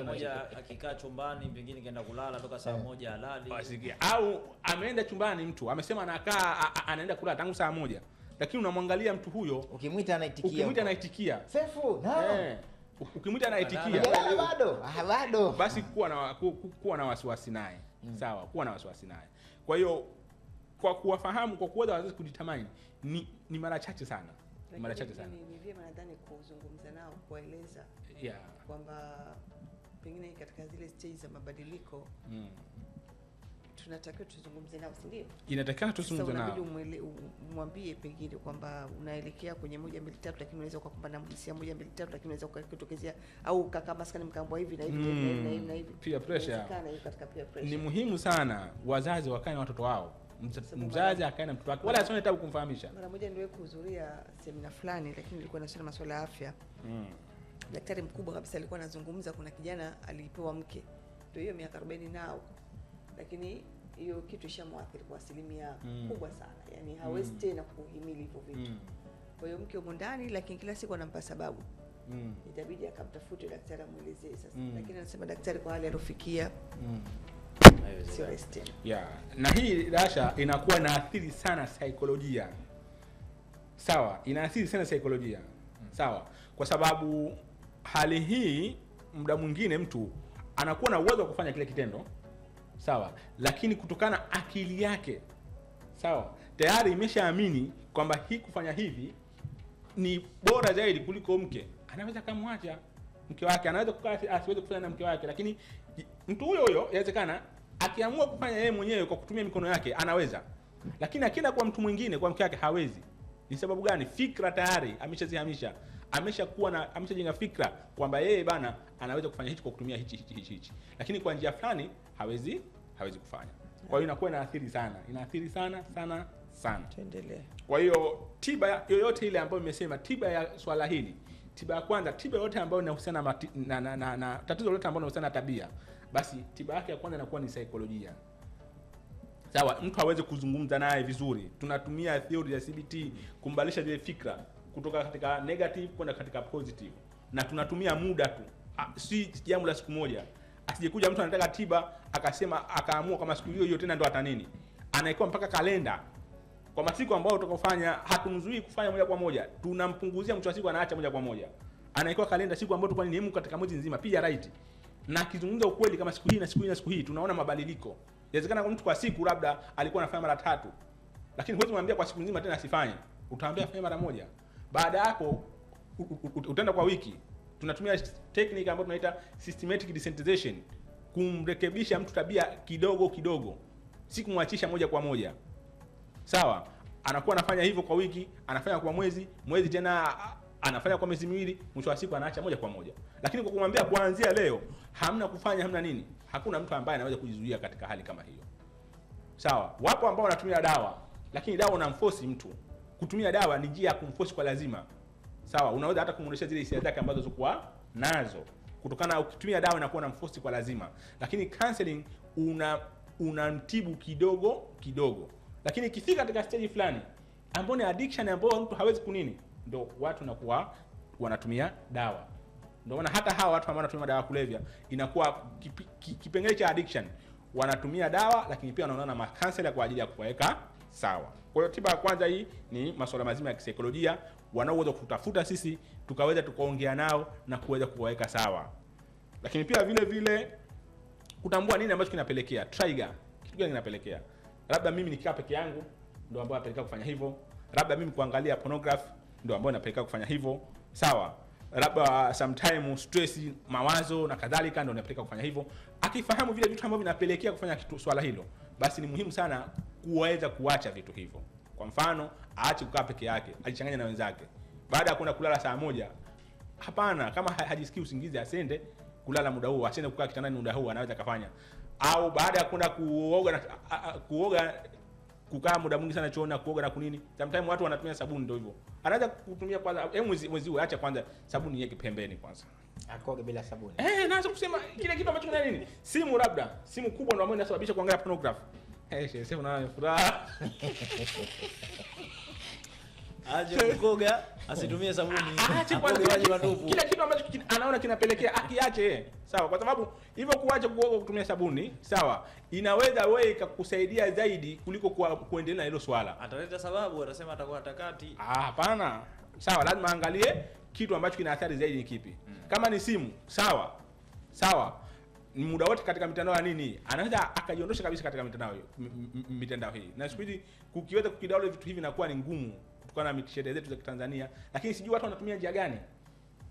moja akikaa chumbani pengine kaenda kulala toka saa 1 halali, wasikia, au ameenda chumbani mtu amesema anakaa anaenda kulala tangu saa 1, lakini unamwangalia mtu huyo, ukimwita anaitikia Sefu ukimwita anaitikia bado basi kuwa na wasiwasi naye. Sawa, kuwa na wasiwasi naye. Kwa hiyo kwa kuwafahamu, kwa kuweza wazazi kujitamani ni mara chache sana. Mara chache sana. Ni vyema nadhani kuzungumza nao, kueleza kwamba pengine katika zile stage za mabadiliko tunatakiwa tuzungumze nao, si ndio? Inatakiwa tuzungumze nao. Unabidi umwambie pengine kwamba unaelekea kwenye 1 2 3, lakini unaweza kukumbana na mhisia 1 2 3, lakini unaweza kutokezea au kaka maskani mkaambwa hivi na hivi na hivi. Peer pressure. Katika peer pressure. Ni muhimu sana wazazi wakae na watoto wao. Mzazi akae na mtoto wake, wala asione tabu kumfahamisha. Mara moja niliwahi kuhudhuria semina fulani, lakini ilikuwa inasema masuala ya afya. Daktari mkubwa kabisa alikuwa anazungumza, kuna kijana alipewa mke. Ndio hiyo miaka 40 nao. Lakini hiyo kitu ishamwathiri kwa asilimia kubwa sana. Yaani hawezi tena kuhimili hivyo vitu. Kwa hiyo mke yumo ndani, lakini kila siku anampa sababu. Itabidi akamtafute daktari amuelezee sasa. Lakini anasema daktari kwa hali aliyofikia sio rahisi tena. Na hii Dasha inakuwa inaathiri sana saikolojia. Sawa, inaathiri sana saikolojia. Sawa, kwa sababu hali hii muda mwingine mtu anakuwa na uwezo wa kufanya kile kitendo, sawa, lakini kutokana akili yake, sawa, tayari imeshaamini kwamba hii kufanya hivi ni bora zaidi kuliko mke. Anaweza kumwacha mke wake, anaweza kukaa asiweze kufanya na mke wake, lakini mtu huyo inawezekana Akiamua kufanya yeye mwenyewe kwa kutumia mikono yake anaweza, lakini akienda kwa mtu mwingine, kwa mke wake, hawezi. Ni sababu gani? Fikra tayari ameshazihamisha, ameshajenga fikra kwamba yeye bana anaweza kufanya hichi kwa kutumia hichi, lakini kwa njia fulani hawezi kufanya. Kwa hiyo inakuwa inaathiri sana. Tuendelee. Kwa hiyo tiba yoyote ile ambayo nimesema, tiba ya swala hili, tiba ya kwanza, tiba yote ambayo inahusiana na tatizo lolote ambalo linahusiana na tabia, basi tiba yake ya kwanza inakuwa ni saikolojia. Sawa, mtu hawezi kuzungumza naye vizuri. Tunatumia theory ya CBT kumbadilisha zile fikra kutoka katika negative kwenda katika positive. Na tunatumia muda tu. Si jambo la siku moja. Asijekuja mtu anataka tiba akasema akaamua kama siku hiyo tena ndo atanini. Anaikuwa mpaka kalenda. Kwa masiku ambayo utakofanya hatumzuii kufanya moja kwa moja. Tunampunguzia mtu wa siku anaacha moja kwa moja. Anaikuwa kalenda siku ambayo tulikuwa ni muhimu katika mwezi nzima, pia right. Na kizungumza ukweli kama siku hii na siku hii na siku hii tunaona mabadiliko. Inawezekana kwa mtu kwa siku labda alikuwa anafanya mara 3. Lakini huwezi kumwambia kwa siku nzima tena asifanye. Utaambia afanye mara moja. Baada yako utaenda kwa wiki. Tunatumia technique ambayo tunaita systematic desensitization kumrekebisha mtu tabia kidogo kidogo. Si kumwachisha moja kwa moja. Sawa? Anakuwa anafanya hivyo kwa wiki, anafanya kwa mwezi tena anafanya kwa miezi miwili, mwisho wa siku anaacha moja kwa moja. Lakini kwa kumwambia kuanzia leo hamna kufanya, hamna nini, hakuna mtu ambaye anaweza kujizuia katika hali kama hiyo. Sawa? Wapo ambao wanatumia dawa, lakini dawa unamforce mtu. Kutumia dawa ni njia ya kumforce kwa lazima. Sawa? Unaweza hata kumuonesha zile hisia zake ambazo zilikuwa nazo. Kutokana ukitumia dawa inakuwa unamforce kwa lazima. Lakini counseling unamtibu kidogo kidogo. Lakini ikifika katika stage fulani ambapo ni addiction ambayo mtu hawezi kunini, ndio watu nakuwa wanatumia dawa. Ndio maana hata hawa watu ambao wanatumia dawa kulevya inakuwa kipengele cha addiction, wanatumia dawa lakini pia wanaona na counselor kwa ajili ya kuweka sawa. Kwa hiyo tiba ya kwanza hii ni masuala mazima ya kisaikolojia, wanaoweza kutafuta sisi tukaweza tukaongea nao na kuweza kuwaweka sawa. Lakini pia vile kutambua nini ambacho kinapelekea trigger, kitu gani kinapelekea. Labda mimi nikikaa peke yangu ndio ambao napeleka kufanya hivyo. Labda mimi kuangalia pornography ndio ambao napeleka kufanya hivyo. Sawa? Labda sometime stress, mawazo na kadhalika ndio napeleka kufanya hivyo. Akifahamu vile vitu ambavyo vinapelekea kufanya kitu swala hilo, basi ni muhimu sana kuweza kuacha vitu hivyo. Kwa mfano, aache kukaa peke yake, ajichanganye na wenzake. Baada ya kwenda kulala saa moja, hapana, kama hajisikii usingizi asende kulala muda huo, asende kukaa kitandani muda huo, anaweza kufanya. Au baada ya kwenda kuoga kukaa muda mwingi sana chooni, kuoga na kunini. Sometimes watu wanatumia sabuni ndio hivyo. Anaweza kutumia kwanza mwezi huo, acha kwanza sabuni yake pembeni kwanza. Akoge bila sabuni. Naanza kusema kile kitu ambacho kuna nini? Simu labda, simu kubwa ndio ambayo inasababisha kuangalia pornography. Sasa unaona furaha. Aje kukoga, asitumie sabuni. Ache kwanza maji matupu. Kila kitu ambacho anaona kinapelekea akiache. Sawa, kwa sababu hivyo kuacha kuoga kutumia sabuni, sawa, inaweza wewe ikakusaidia zaidi kuliko kuendelea na hilo swala. Ataleta sababu, atasema atakuwa atakati. Hapana. Sawa, lazima angalie kitu ambacho kina athari zaidi ni kipi. Kama ni simu, sawa. Ni muda wote katika mitandao ya nini, anaweza akajiondosha kabisa katika mitandao hii. Na siku hizi kukiweza kukidownload vitu hivi inakuwa ni ngumu kutokana na sheria zetu za Tanzania, lakini sijui watu wanatumia njia gani.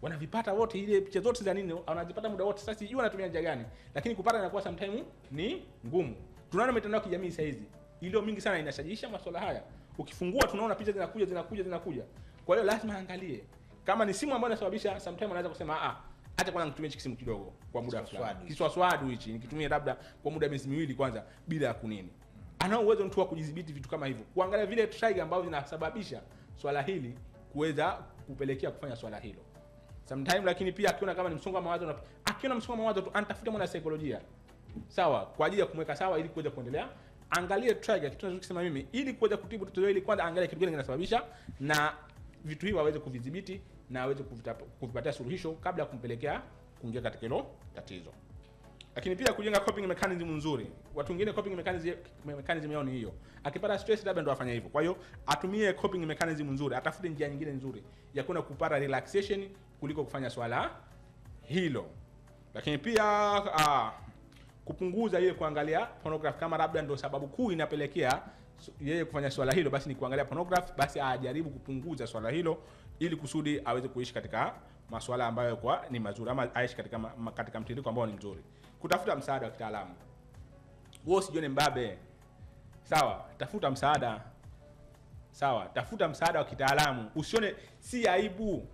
Wanavipata wote, ile picha zote za nini wanazipata muda wote. Sasa sijui wanatumia njia gani, lakini kupata inakuwa sometimes ni ngumu. Tunaona mitandao ya kijamii sasa hizi ilio mingi sana inashajisha masuala haya. Ukifungua tunaona picha zinakuja. Kwa hiyo lazima angalie kama ni simu ambayo inasababisha, sometimes anaweza kusema acha kwanza nitumie simu kidogo kwa muda fulani. Kiswaswadu hichi nikitumie labda kwa muda miezi miwili kwanza bila ya kunini. Ana uwezo mtu wa kujidhibiti vitu kama hivyo. Kuangalia vile trigger ambavyo zinasababisha swala hili kuweza kupelekea kufanya swala hilo. Sometimes lakini pia akiona kama ni msongo wa mawazo, akiona msongo wa mawazo tu anatafuta mwana saikolojia. Sawa, kwa ajili ya kumweka sawa ili kuweza kuendelea. Angalie trigger, kitu tunachosema mimi, ili kuweza kutibu tatizo hili kwanza angalia kitu gani kinasababisha na vitu hivi aweze kuvidhibiti na aweze kuvipatia suluhisho kabla ya kumpelekea kuingia katika hilo tatizo. Lakini pia kujenga coping mechanism nzuri. Watu wengine coping mechanism yao ni hiyo. Akipata stress labda ndo afanya hivyo. Kwa hiyo atumie coping mechanism nzuri, atafute njia nyingine nzuri ya kwenda kupata relaxation kuliko kufanya swala hilo. Lakini pia kupunguza ile kuangalia pornography, kama labda ndio sababu kuu inapelekea yeye kufanya swala hilo, basi ni kuangalia pornography, basi ajaribu kupunguza swala hilo ili kusudi aweze kuishi katika masuala ambayo kwa ni mazuri, ama aishi katika mtiririko ambao ni mzuri. Kutafuta msaada wa kitaalamu. wewe usijione mbabe. Sawa, tafuta msaada. Sawa, tafuta msaada wa kitaalamu. Usione si aibu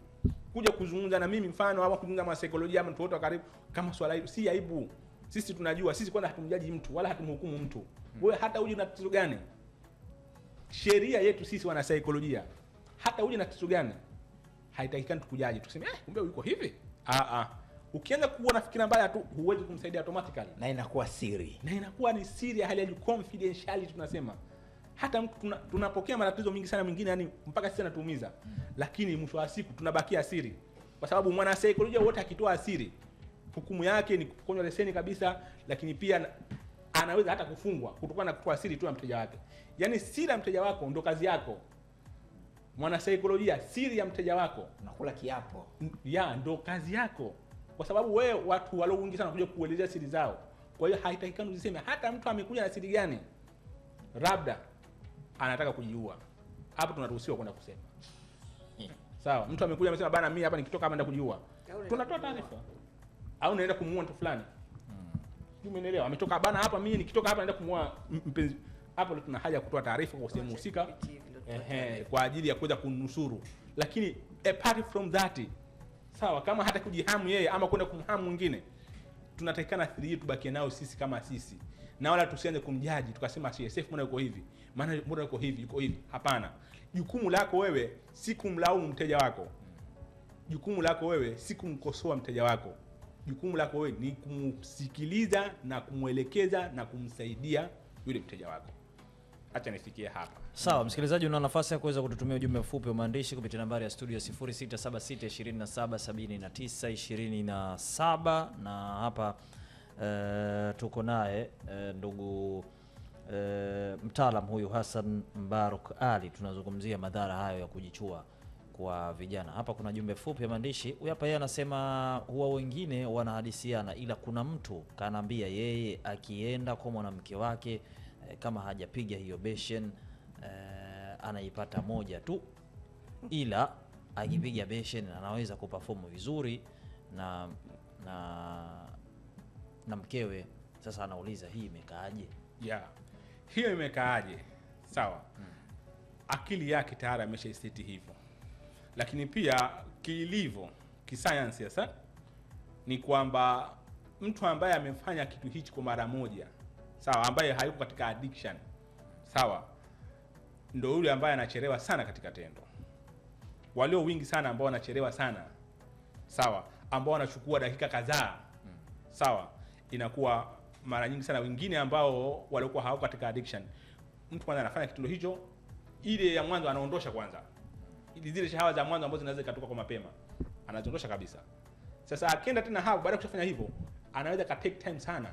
kuja kuzungumza na mimi mfano au kuzungumza na saikolojia ama mtu wote wa karibu kama swala hilo, si aibu. Sisi tunajua, sisi kwanza hatumjaji mtu wala hatumhukumu mtu. Wewe hata uje na tatizo gani? Sheria yetu sisi wana saikolojia, hata uje na tatizo gani, haitakikani tukujaji tuseme kumbe yuko hivi. Ukianza kuona fikira mbaya tu huwezi kumsaidia automatically, na inakuwa siri, na inakuwa ni siri ya hali ya confidentiality tunasema. Hata tunapokea matatizo mingi sana mengine yani mpaka sisi natuumiza, lakini mwisho wa siku tunabakia siri, kwa sababu mwana saikolojia wote akitoa siri hukumu yake ni kukonywa leseni kabisa, lakini pia anaweza hata kufungwa kutokana na kutoa siri tu ya mteja wake. Yaani siri ya mteja wako ndo kazi yako. Mwana saikolojia, siri ya mteja wako unakula kiapo. Ndo kazi yako. Kwa sababu wewe watu walio wengi sana kuja kuelezea siri zao. Kwa hiyo haitakikani usiseme hata mtu amekuja na siri gani labda anataka kujiua. Hapo tunaruhusiwa kwenda kusema. Sawa, mtu amekuja amesema bana mimi hapa nikitoka hapa naenda kujiua. Tunatoa taarifa. Au naenda kumuua mtu fulani. Umeelewa? Ametoka bana hapa mimi nikitoka hapa naenda kumuua mpenzi. Hapo tuna haja kutoa taarifa kwa sehemu husika. Kwa ajili ya kuweza kunusuru. Lakini apart from that, sawa, kama hata kujihamu yeye ama kwenda kumhamu mwingine, tunatakikana athiri yetu tubakie nao sisi kama sisi. Na wala tusianze kumjaji tukasema CSF mbona yuko hivi, maana mbona yuko hivi, yuko hivi. Hapana. Jukumu lako wewe si kumlaumu mteja wako. Jukumu lako wewe si kumkosoa mteja wako. Jukumu lako wewe ni kumsikiliza na kumwelekeza na kumsaidia yule mteja wako. Acha nifikie hapa. Sawa, msikilizaji, una nafasi ya kuweza kututumia ujumbe mfupi wa maandishi kupitia nambari ya studio 0676277927 na hapa tuko naye ndugu mtaalam huyu Hassan Mbaruk Ali. Tunazungumzia madhara hayo ya kujichua kwa vijana. Hapa kuna jumbe fupi ya maandishi. Huyu hapa yeye anasema huwa wengine wanahadisiana, ila kuna mtu kanaambia yeye akienda kwa mwanamke wake kama hajapiga hiyo beshen anaipata moja tu, ila akipiga beshen anaweza kuperform vizuri na mkewe. Sasa anauliza hii imekaaje? Hiyo imekaaje? Sawa. Akili yake tayari ameshaiseti hivyo. Lakini pia kilivyo kisayansi sasa ni kwamba mtu ambaye amefanya kitu hichi kwa mara moja, sawa, ambaye hayuko katika addiction, sawa, ndio yule ambaye anachelewa sana katika tendo. Walio wingi sana ambao wanachelewa sana, sawa, ambao wanachukua dakika kadhaa, sawa, inakuwa mara nyingi sana wengine ambao walikuwa hawako katika addiction. Mtu kwanza anafanya kitendo hicho, ile ya mwanzo anaondosha kwanza. Ili zile shahawa za mwanzo ambazo zinaweza katoka kwa mapema, anaziondosha kabisa. Sasa akienda tena hapo baada ya kufanya hivyo, anaweza ka take time sana.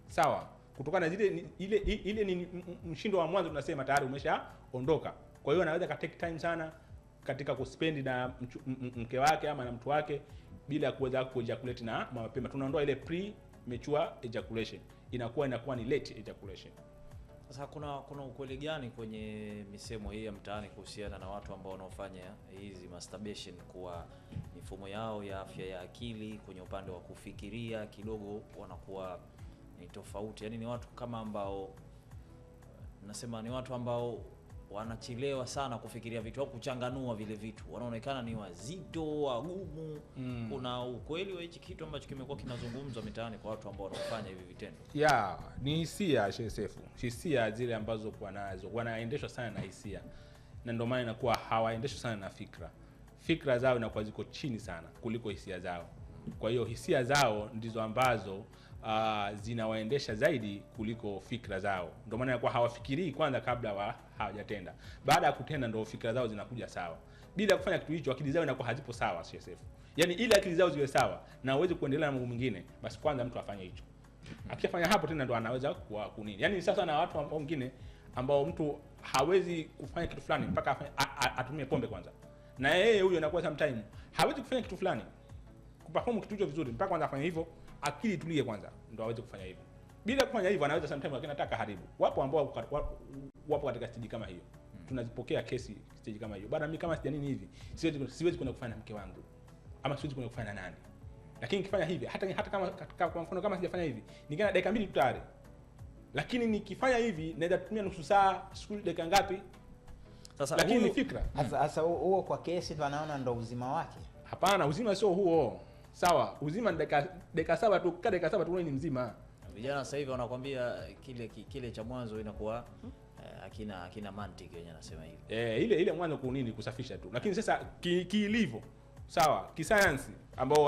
Sawa? Kutokana na ile ni mshindo wa mwanzo tunasema tayari umeshaondoka. Kwa hiyo anaweza ka take time sana katika kuspendi na mke wake ama na mtu wake bila kuweza kuejaculate na mapema. Tunaondoa ile premature ejaculation. Inakuwa ni late ejaculation. Sasa kuna ukweli gani kwenye misemo hii ya mtaani kuhusiana na watu ambao wanaofanya hizi masturbation kuwa mifumo yao ya afya ya akili kwenye upande wa kufikiria kidogo wanakuwa ni tofauti? Yaani ni watu kama ambao nasema ni watu ambao wanachelewa sana kufikiria vitu au kuchanganua vile vitu. Wanaonekana ni wazito, wagumu. Kuna ukweli wa hichi kitu ambacho kimekuwa kinazungumzwa mitaani kwa watu ambao wanafanya hivi vitendo? Ni hisia shesefu. Hisia zile ambazo kwa nazo wanaendeshwa sana na hisia. Na ndio maana inakuwa hawaendeshwi sana na fikra. Fikra zao inakuwa ziko chini sana kuliko hisia zao. Kwa hiyo hisia zao ndizo ambazo zinawaendesha zaidi kuliko fikra zao. Ndio maana inakuwa hawafikirii kwanza kabla hawajatenda. Baada ya kutenda ndio fikra zao zinakuja sawa. Bila kufanya kitu hicho akili zao inakuwa hazipo sawa CSF. Yaani ili akili zao ziwe sawa na uweze kuendelea na mambo mengine, basi kwanza mtu afanye hicho. Akifanya hapo tena ndo anaweza kuwa kunini. Yaani sasa na watu wengine ambao mtu hawezi kufanya kitu fulani mpaka atumie pombe kwanza. Na yeye huyo anakuwa sometime hawezi kufanya kitu fulani, kuperform kitu hicho vizuri mpaka kwanza afanye hivyo, akili tulie kwanza ndo aweze kufanya hivyo. Bila kufanya hivyo anaweza sometime anataka haribu. Wapo ambao wapo katika stage kama hiyo. Tunazipokea kesi stage kama hiyo. Bado mimi kama sija nini hivi, siwezi kwenda kufanya na mke wangu. Ama siwezi kwenda kufanya na nani. Lakini nikifanya hivi hata kama kwa mfano kama sijafanya hivi, nikiana dakika 2 tu tayari lakini nikifanya hivi naweza kutumia nusu saa, siku dakika ngapi. Sasa Lakini huyu- ni fikra. Sasa huo kwa kesi ndo anaona ndo uzima wake. Hapana, uzima sio huo. Sawa, uzima ni dakika 7 tu, kada dakika 7 tu wewe ni mzima. vijana sasa hivi wanakwambia kile cha mwanzo inakuwa hakina mantiki wenyewe anasema hivi. Ile mwanzo kunini kusafisha tu. Lakini sasa kiilivyo, sawa, kisayansi ambao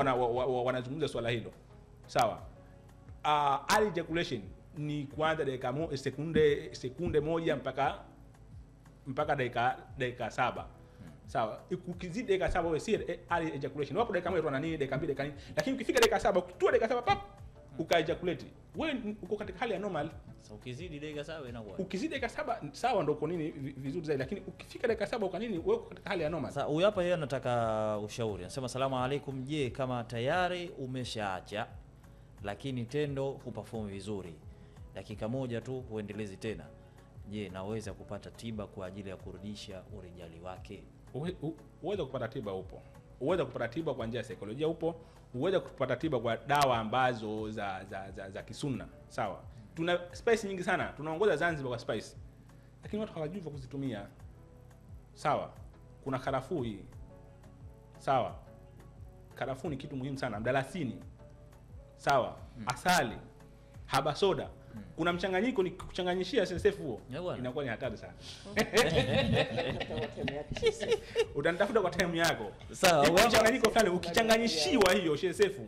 wanazungumza swala hilo. Sawa. Early ejaculation ni kuanza dakika sekunde moja mpaka dakika 7. Sawa. Ukizidi dakika 7 wewe si early ejaculation. Wapo dakika 1 tu na nini, dakika 2, dakika nini. Lakini ukifika dakika 7, ukitua dakika 7 pap uka-ejaculate, wewe uko katika hali ya normal. Sasa ukizidi dakika 7 inakuwa. Ukizidi dakika 7 sawa, ndio uko nini vizuri zaidi, lakini ukifika dakika 7 uko nini, wewe uko katika hali ya normal. Sasa huyu hapa yeye anataka ushauri. Anasema salamu alaikum, je, kama tayari umeshaacha lakini tendo huperform vizuri, dakika moja tu huendelezi tena, je, naweza kupata tiba kwa ajili ya kurudisha urijali wake? Uweza kupata tiba upo. Uweza kupata tiba kwa njia ya saikolojia upo. Uweza kupata tiba kwa dawa ambazo za kisunna. Sawa. Tuna spice nyingi sana. Tunaongoza Zanzibar kwa spice. Lakini watu hawajui kuzitumia. Sawa. Kuna karafuu hii. Sawa. Karafuu ni kitu muhimu sana. Mdalasini. Sawa. Asali. Haba soda. Kuna mchanganyiko ni kuchanganyishia sensefu huo. Inakuwa ni hatari sana. Utanitafuta kwa time yako. Sawa, Mchanganyiko fulani ukichanganyishiwa hiyo sensefu.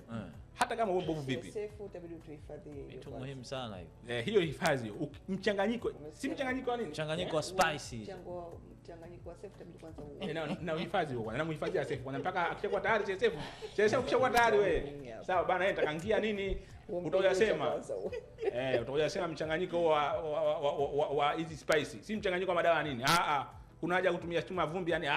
Hata kama wewe mbovu vipi. Sensefu utabidi tuhifadhi hiyo. Vitu muhimu sana hiyo. Hiyo hifadhi. Mchanganyiko, si mchanganyiko wa nini? Mchanganyiko wa spices. Mchanganyiko wa sefu utabidi kwanza uwe. Na uhifadhi huo. Na muhifadhi ya sefu. Kwanza mpaka akishakuwa tayari sensefu. Sensefu kishakuwa tayari wewe. Sawa bana, yeye atakangia nini? Utaoyasema. Utaoyasema mchanganyiko wa hizi spices. Si mchanganyiko wa madawa nini? Kuna haja kutumia chuma vumbi yani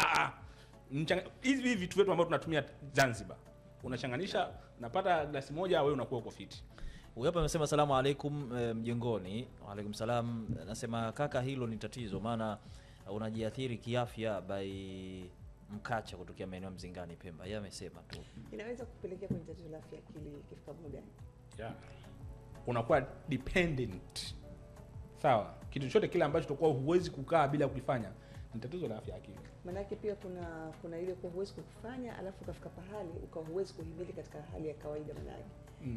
hizi vitu vyetu ambavyo tunatumia Zanzibar. Unachanganisha, unapata glasi moja, wewe unakuwa uko fit. Huyu hapa amesema salamu alaikum mjengoni. Wa alaikum salam. Anasema kaka, hilo ni tatizo, maana unajiathiri kiafya by mkacha kutokea maeneo Mzingani Pemba. Yeye amesema tu. Inaweza kupelekea kwenye tatizo la afya akili ikifika muda. Yeah. Unakuwa dependent. Sawa. Kitu chochote kile ambacho utakuwa huwezi kukaa bila kukifanya ni tatizo la afya akili. Manake pia kuna ile kwa huwezi kufanya alafu ukafika pahali huwezi kuhimili katika hali ya kawaida manake.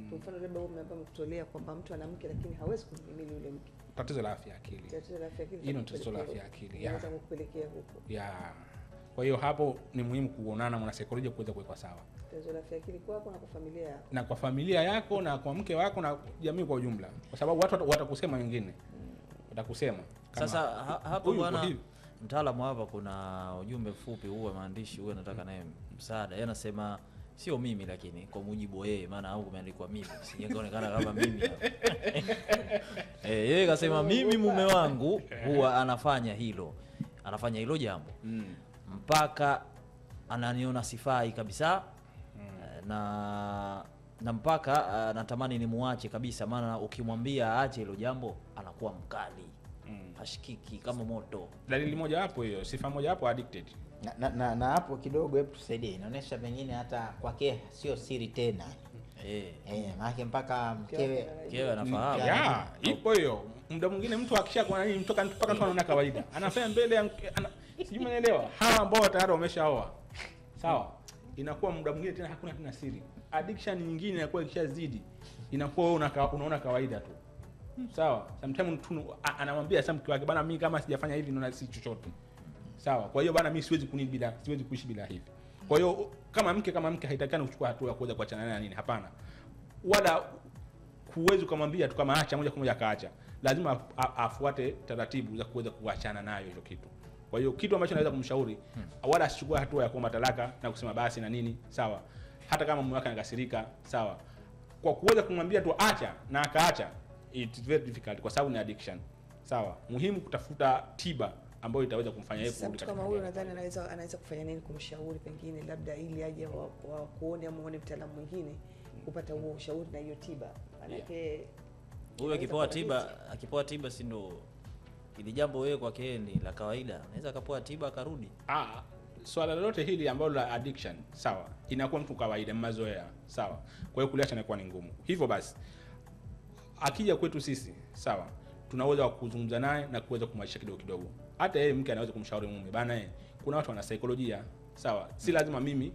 Kwa mfano labda wewe umeambiwa mkutolea kwamba mtu ana mke lakini hawezi kuhimili yule mke. Tatizo la afya akili. Tatizo la afya akili. Hilo ni tatizo la afya akili. Inaweza kukupelekea huko. Yeah. Kwa hiyo hapo ni muhimu kuonana na saikolojia kuweza kuweka sawa. Tatizo la afya akili kwako na kwa familia yako. Na kwa familia yako na kwa mke wako na jamii kwa ujumla. Kwa sababu watu watakusema wengine. Watakusema. Sasa hapo bwana mtaalamu hapa kuna ujumbe mfupi huwa maandishi huwa nataka naye msaada. Yeye anasema sio mimi, lakini kwa mujibu wa yeye, maana au kumeandikwa mimi, sijaonekana kama mimi hapa. Yeye kasema mimi mume wangu huwa anafanya hilo jambo mpaka ananiona sifai kabisa, na mpaka natamani nimuache kabisa, maana ukimwambia aache hilo jambo anakuwa mkali. Hashikiki kama moto. Dalili moja hapo hiyo, sifa moja hapo, addicted. Na hapo kidogo hebu tusaidie. Inaonyesha pengine hata kwake sio siri tena. Maana mpaka mkewe anafahamu. Yeah, ipo hiyo. Muda mwingine mtu akishakuwa nini mpaka tu anaona kawaida. Anafanya mbele ya sijui umeelewa. Hawa ambao tayari wameshaoa. Sawa. Inakuwa muda mwingine tena hakuna tena siri. Addiction nyingine inakuwa ikishazidi. Inakuwa wewe unaona kawaida tu. Sawa. Sometimes mtu anamwambia sasa mke wake, bana mimi kama sijafanya hivi naona si chochote. Sawa. Kwa hiyo bana mimi siwezi kuishi bila hivi. Kwa hiyo kama mke haitakani kuchukua hatua ya kuweza kuachana naye nini? Hapana. Wala huwezi kumwambia tu kama acha moja kwa moja akaacha. Lazima afuate taratibu za kuweza kuachana nayo hiyo kitu. Kwa hiyo kitu ambacho naweza kumshauri wala asichukue hatua ya kuomba talaka na kusema basi na nini, sawa. Hata kama mume wake anakasirika, sawa. Kwa kuweza kumwambia tu acha na akaacha, it's very difficult kwa sababu ni addiction. Sawa. Muhimu kutafuta tiba ambayo itaweza kumfanya yeye kurudi katika. Kama huyo nadhani anaweza kufanya nini kumshauri pengine labda ili aje wa kuone ama muone mtaalamu mwingine kupata huo ushauri na hiyo tiba. Manake huyo akipoa tiba si ndo ili jambo wewe kwake ni la kawaida. Anaweza akapoa tiba akarudi. Swala lolote hili ambalo la addiction, sawa, inakuwa mtu kawaida, mazoea, sawa. Kwa hiyo kuliacha inakuwa ni ngumu. Hivyo basi akija kwetu sisi, sawa, tunaweza kuzungumza naye na kuweza kumwachisha kidogo kidogo. Hata yeye mke anaweza kumshauri mume bana, kuna watu wana saikolojia, sawa, si lazima mimi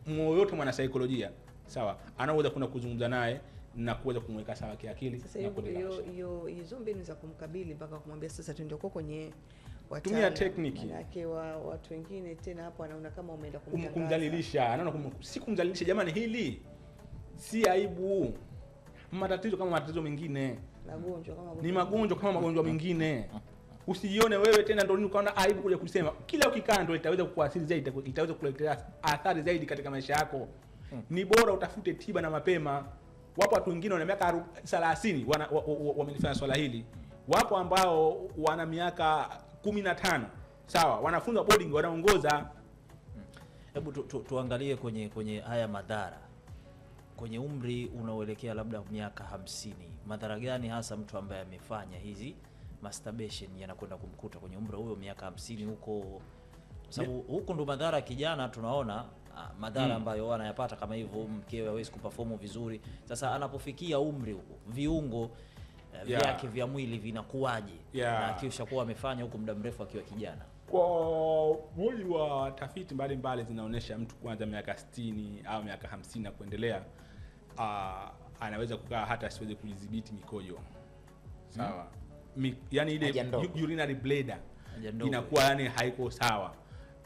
yote mwana saikolojia, sawa, anaweza kuna kuzungumza naye na kuweza kumweka sawa kiakili. Sasa hizo mbinu za kumkabili mpaka kumwambia sasa tuende kwenye tumia technique yake watu wengine tena hapo anaona kama umeenda kumdhalilisha, anaona si kumdhalilisha. Jamani, hili si aibu. Matatizo kama matatizo mengine, ni magonjwa kama magonjwa mengine. Usijione wewe tena ndio ukaona aibu kuja kusema. Kila ukikaa ndio itaweza kukuathiri zaidi, itaweza kukuletea athari zaidi katika maisha yako. Ni bora utafute tiba na mapema. Wapo watu wengine wana miaka 30 wamelifanya swala hili. Wapo ambao wana miaka 15, sawa, wanafunza boarding, wanaongoza. Hebu tuangalie kwenye haya madhara kwenye umri unaoelekea labda miaka 50. Madhara gani hasa mtu ambaye amefanya hizi masturbation yanakwenda kumkuta kwenye umri huo miaka 50 huko? Sababu huko ndo madhara kijana tunaona madhara ambayo anayapata kama hivyo, mkewe hawezi kuperform vizuri. Sasa anapofikia umri huko, viungo vyake vya mwili vinakuaje? Na kisha kuwa amefanya huko muda mrefu akiwa kijana. Kwa mujibu wa tafiti mbalimbali zinaonyesha mtu kuanza miaka 60 au miaka 50 na kuendelea, anaweza kukaa hata asiweze kudhibiti mikojo. Sawa. Yani ile urinary bladder inakuwa yani haiko sawa.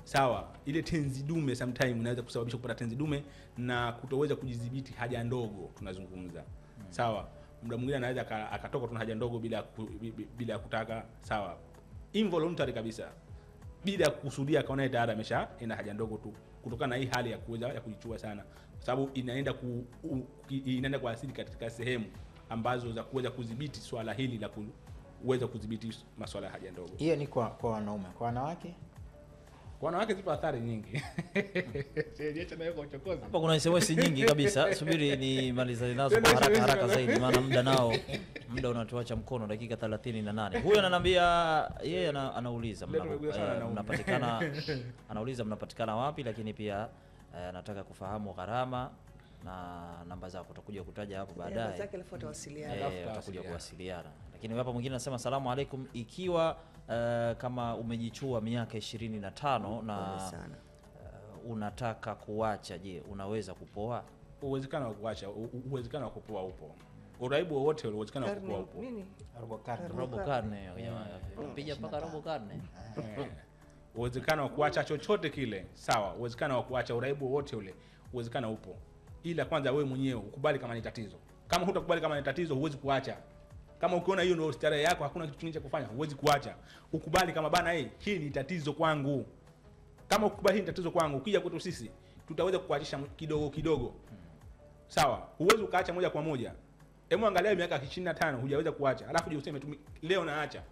Sawa. Ile tenzi dume sometimes inaweza kusababisha kupata tenzi dume na kutoweza kujidhibiti haja ndogo tunazungumza. Sawa. Muda mwingine anaweza akatoka tu haja ndogo bila kutaka, sawa. Involuntary kabisa. Bila kukusudia kaona tayari amesha ina haja ndogo tu, kutokana na hii hali ya kuweza ya kujichua sana, kwa sababu inaenda kuathiri katika sehemu ambazo za kuweza kudhibiti swala hili la kuweza kudhibiti masuala ya haja ndogo. Hiyo ni kwa wanaume. Kwa wanawake? Kwa wanawake zipo athari nyingi. Siacha na yuko uchokozi. Hapa kuna SMS nyingi kabisa. Subiri ni malizane nazo kwa haraka zaidi, maana muda unatuacha mkono, dakika 38. Huyu ananiambia yeye anauliza mnapatikana wapi, lakini pia anataka kufahamu gharama na namba zako, utakuja kutaja hapo baadaye. Namba zake alafu utakuja kuwasiliana. Lakini hapa mwingine anasema asalamu alaikum, ikiwa kama umejichua miaka 25 na unataka kuacha, je, unaweza kupoa? Uwezekano wa kuacha, uwezekano wa kupoa upo. Uraibu wote ule uwezekano wa kupoa upo. Robo karne piga paka robo karne. Uwezekano wa kuacha chochote kile, sawa. Uwezekano wa kuacha uraibu wote ule, uwezekano upo. Ila kwanza wewe mwenyewe ukubali kama ni tatizo. Kama hutakubali kama ni tatizo, huwezi kuacha. Kama ukiona hiyo ndio starehe yako, hakuna kitu kingine cha kufanya, huwezi kuacha. Ukubali kama bana, hii ni tatizo kwangu. Kama ukubali hii ni tatizo kwangu, ukija kwetu sisi tutaweza kukuachisha kidogo kidogo. Sawa, huwezi ukaacha moja kwa moja. Hebu angalia miaka 25 hujaweza kuacha. Alafu je useme tu leo naacha.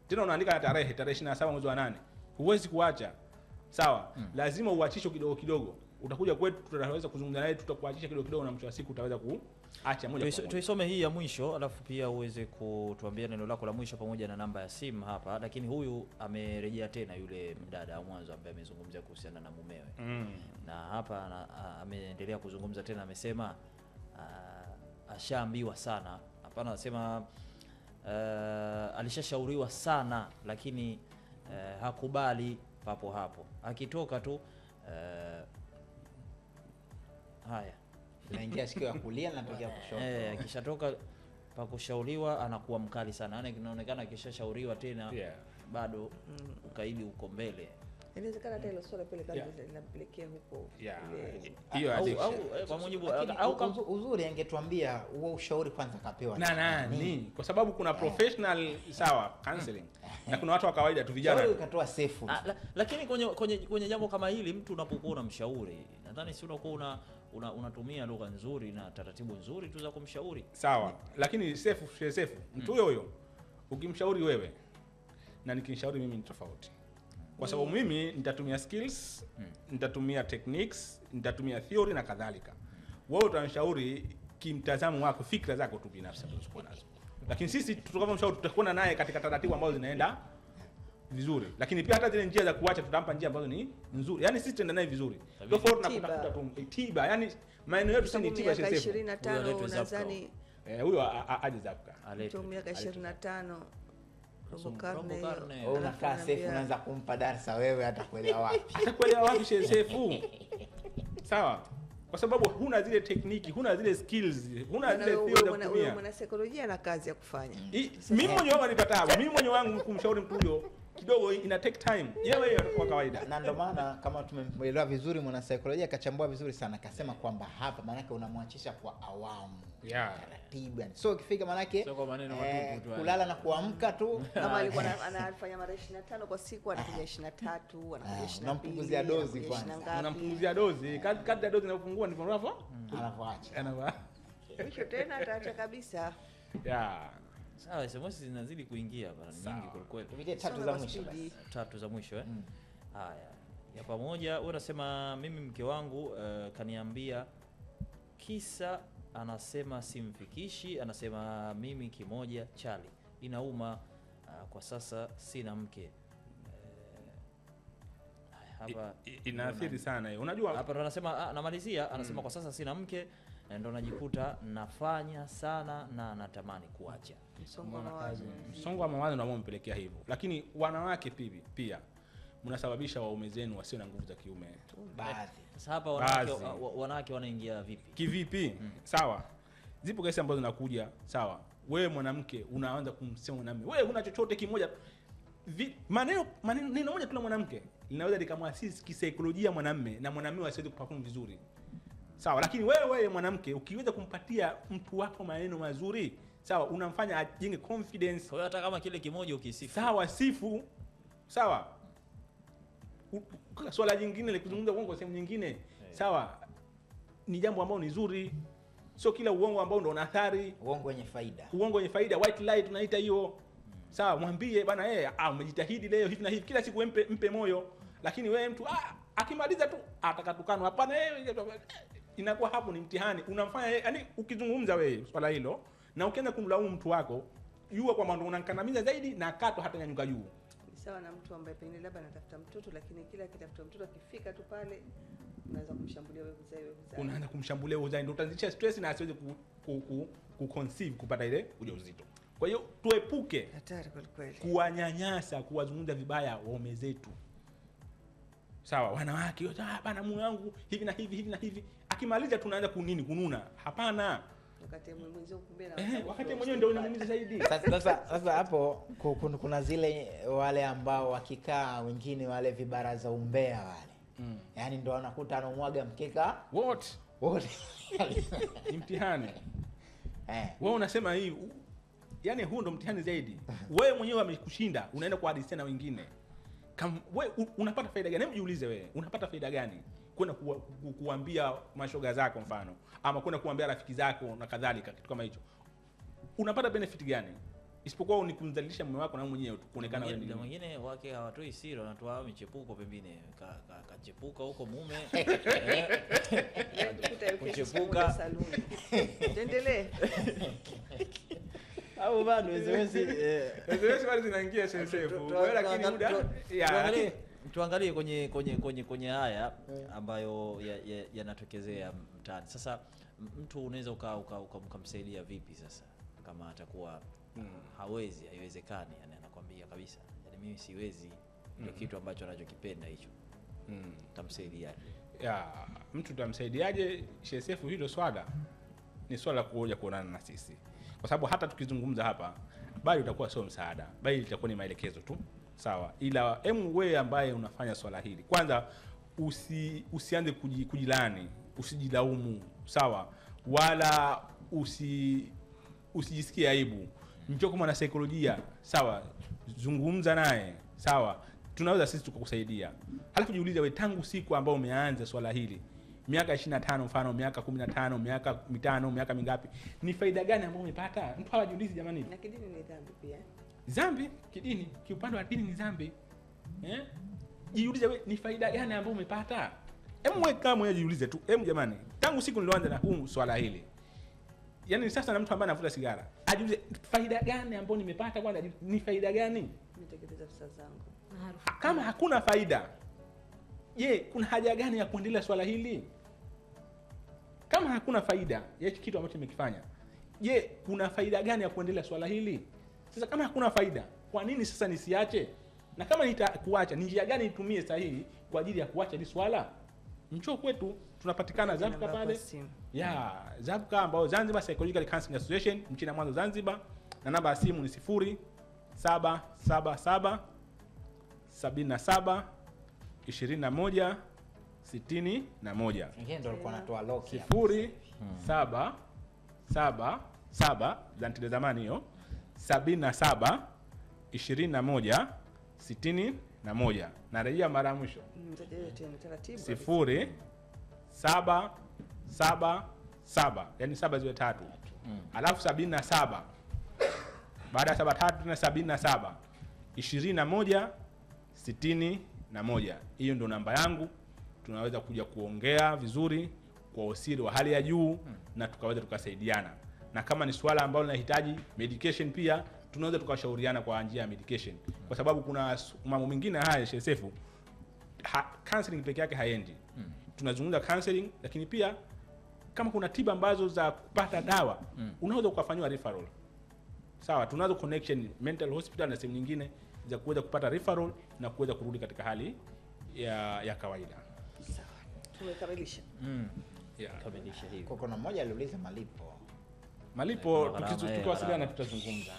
Tena unaandika na tarehe 27 mwezi wa 8. Huwezi kuacha. Sawa, lazima uachishe kidogo kidogo. Utakuja kwetu tutaweza kuzungumza naye, tutakuachisha kidogo kidogo, na mwisho wa siku utaweza kuacha moja kwa moja. Tuisome hii ya mwisho, alafu pia uweze kutuambia neno lako la mwisho pamoja na namba ya simu hapa. Lakini huyu amerejea tena yule mdada wa mwanzo ambaye amezungumzia kuhusiana na mumewe. Na hapa ameendelea kuzungumza tena, amesema ashaambiwa sana. Hapana, anasema alishashauriwa sana, lakini hakubali papo hapo. Akitoka tu haya naingia sikio ya kulia na tokea kushoto. Akishatoka pa kushauriwa anakuwa mkali sana. Yaani inaonekana akishashauriwa tena bado ukaidi uko mbele. Inawezekana hata ile swala pale kazi linapelekea huko. Hiyo au kwa mujibu au uzuri angetuambia huo ushauri kwanza kapewa nani, kwa sababu kuna professional, sawa, counseling, na kuna watu wa kawaida tu vijana. Wewe ukatoa safe. Lakini kwenye jambo kama hili, mtu unapokuwa unamshauri, nadhani si unakuwa unatumia lugha nzuri na taratibu nzuri tu za kumshauri. Sawa, lakini safe mtu huyo ukimshauri wewe na nikimshauri mimi ni tofauti. Kwa sababu mimi nitatumia skills, nitatumia techniques, nitatumia theory na kadhalika. Wewe utanishauri kimtazamo wako, fikra zako tu binafsi unazokuwa nazo. Lakini sisi tutakapomshauri tutakwenda naye katika taratibu ambazo zinaenda vizuri. Lakini pia hata zile njia za kuacha tutampa njia ambazo ni nzuri. Yaani sisi tuenda naye vizuri. Tofauti na kutafuta tu tiba. Yaani maeneo yetu si ni tiba sisi. 25 nadhani huyo aje Zapka. Mtu miaka 25 robo karne Wewe unakaa safe, unaanza kumpa darasa wewe, atakuelewa wapi? Atakuelewa wapi shesefu? Sawa, kwa sababu huna zile tekniki, huna zile skills, huna zile theory za kutumia. Mwana saikolojia na kazi ya kufanya. Mimi mwenyewe wangu nipatabu, mimi mwenyewe wangu kumshauri mtu huyo kidogo ina take time. Yeye kwa kawaida. Na ndio maana kama tumemwelewa vizuri mwana saikolojia akachambua vizuri sana, akasema kwamba hapa maana yake unamwachisha kwa awamu. Taratibu yani. So ukifika maana yake Sio kwa maneno matupu tu. kulala na kuamka tu. Kama alikuwa anafanya mara 25 kwa siku, anakuja 23, anakuja 22. Unampunguzia dozi kwanza. Unampunguzia dozi. Kadri ya dozi inapungua ndivyo Anavyoacha. Mwisho tena ataacha kabisa. Sawa, SMS zinazidi kuingia bana, nyingi kwa kweli. Tupitie tatu za mwisho basi. Tatu za mwisho Haya. Ya pamoja wewe unasema mimi mke wangu kaniambia kisa, anasema simfikishi, anasema mimi kimoja chali. Inauma, kwa sasa sina mke. Hapa inaathiri sana hiyo. Unajua hapa ndo anasema namalizia, anasema kwa sasa sina mke, ndo najikuta nafanya sana na natamani kuacha. Msongo wa mawazo ndio unampelekea hivyo. Lakini wanawake pia mnasababisha waume zenu wasio na nguvu za kiume. Baadhi. Sasa hapa wanawake wanaingia vipi? Kivipi? Sawa. Zipo kesi ambazo zinakuja, sawa. Wewe mwanamke unaanza kumsema mwanamume, wewe huna chochote kimoja. Maneno moja tu la mwanamke linaweza likamwasisi kisaikolojia mwanamume na mwanamume asiweze kuperform vizuri. Sawa, lakini wewe mwanamke ukiweza kumpatia mtu wako maneno mazuri, sawa, unamfanya ajenge confidence. Kwa hiyo hata kama kile kimoja ukisifu. Sawa, sifu. Sawa. Swala jingine la kuzungumza uongo sehemu nyingine, sawa, ni jambo ambalo ni zuri. Sio kila uongo ambao ndio una athari. Uongo wenye faida. Uongo wenye faida, white lie tunaita hiyo. Sawa, mwambie bana umejitahidi leo hivi na hivi, kila siku mpe moyo. Lakini wewe mtu akimaliza tu atakatukana, hapana, inakuwa hapo ni mtihani. Unamfanya yani, ukizungumza wewe swala hilo na ukianza kumlaumu mtu wako, jua kwamba ndio unankandamiza zaidi na kato hata nyanyuka juu. Sawa na mtu ambaye pengine labda anatafuta mtoto, lakini kila akitafuta mtoto akifika tu pale unaanza kumshambulia wewe uzai. Unaanza kumshambulia uzai, ndio utazidisha stress na asiweze kuconceive kupata ile ujauzito. Kwa hiyo tuepuke hatari kweli kuwanyanyasa, kuwazungumza vibaya waume zetu. Sawa, wanawake bana mume wangu hivi na hivi. Akimaliza tunaanza kununa. Hapana. Wakati mwenzio kumbe wakati mwenyewe ndio unamuumiza zaidi. Sasa hapo kuna zile wale ambao wakikaa wengine wale vibaraza umbea wale. Yaani ndio anakuta anamwaga mkeka wote. Ni mtihani. Wewe unasema hii, yani huu ndo mtihani zaidi. Wewe mwenyewe amekushinda, unaenda kuhadithia na wengine. Wewe unapata faida gani? Hebu jiulize wewe, unapata faida gani kwenda kuambia mashoga zako mfano, ama kwenda kuambia rafiki zako na kadhalika, kitu kama hicho? Unapata benefit gani? Isipokuwa ni kumdhalilisha mume wako na mwenyewe tu kuonekana wewe ndio. Mwingine wake hawatoi siri, wanatoa michepuko pembeni, kachepuka huko mume. Kuchepuka saluni. Endelee. Au bado wezi bado zinaingia sensefu. Lakini muda tuangalie kwenye haya ambayo yanatokezea mtaani. Sasa mtu unaweza ukamsaidia vipi sasa kama atakuwa haiwezekani, yani anakuambia kabisa, yani mimi siwezi, ndio kitu ambacho anachokipenda hicho. Tamsaidiaje? Mtu tamsaidiaje? Shesefu, hilo swala ni swala kuja kuonana na sisi. Kwa sababu hata tukizungumza hapa bali utakuwa sio msaada, bali itakuwa ni maelekezo tu. Sawa, ila wewe ambaye unafanya swala hili, kwanza usianze kujilani, usijilaumu, sawa, wala usijisikie aibu. Njoo kama na saikolojia, sawa, zungumza naye, sawa, tunaweza sisi tukukusaidia. Halafu jiulize wewe, tangu siku ambayo umeanza swala hili, miaka 25 mfano, miaka 15, miaka 5, miaka mingapi, ni faida gani ambayo umepata? Mtu hawajiulizi jamani. Na kidini ni dhambi pia. Dhambi kidini, kiupande wa dini ni dhambi. Jiulize wewe, ni faida gani ambayo umepata? Hebu wewe kama mwenyewe jiulize tu. Hebu jamani, tangu siku nilianza na huu swala hili, yani sasa na mtu ambaye anavuta sigara, ajiulize faida gani ambayo nimepata? Kwanza ni faida gani? Niteketeza pesa zangu. Kama hakuna faida, je, kuna haja gani ya kuendelea swala hili? Kama hakuna faida ya kitu ambacho nimekifanya, je, kuna faida gani ya kuendelea swala hili? Sasa kama hakuna faida, Kwa nini sasa nisiache? Na kama nitakuacha, ni njia gani nitumie sahihi kwa ajili ya kuacha hili swala? Njoo kwetu, tunapatikana Zabka pale. Zabka ambao Zanzibar Psychological Counseling Association mchini Mwanza Zanzibar, na namba ya simu ni 0777 77 21 61. Ngine ndio alikuwa anatoa lock 0777 za zamani hiyo 77 21 61. Narejea mara mwisho. Mtaje tena taratibu. 0777, yani 7 ziwe 3. Alafu 77. Baada ya 73 tena 77 21 61. Hiyo ndio namba yangu. Tunaweza kuja kuongea vizuri kwa usiri wa hali ya juu na tukaweza tukasaidiana. Na kama ni swala ambalo linahitaji medication pia tunaweza tukashauriana kwa njia ya medication. Kwa sababu kuna mambo mengine haya SHSF counseling peke yake haendi. Tunazungumza counseling, lakini pia kama kuna tiba ambazo za kupata dawa unaweza ukafanywa referral. Sawa, tunazo connection mental hospital na sehemu nyingine za kuweza kupata referral na kuweza kurudi katika hali ya kawaida. Sawa. Tumekamilisha. Kamilisha hivi. Kwa kuna mmoja aliuliza Malipo tukiwasiliana tutazungumza.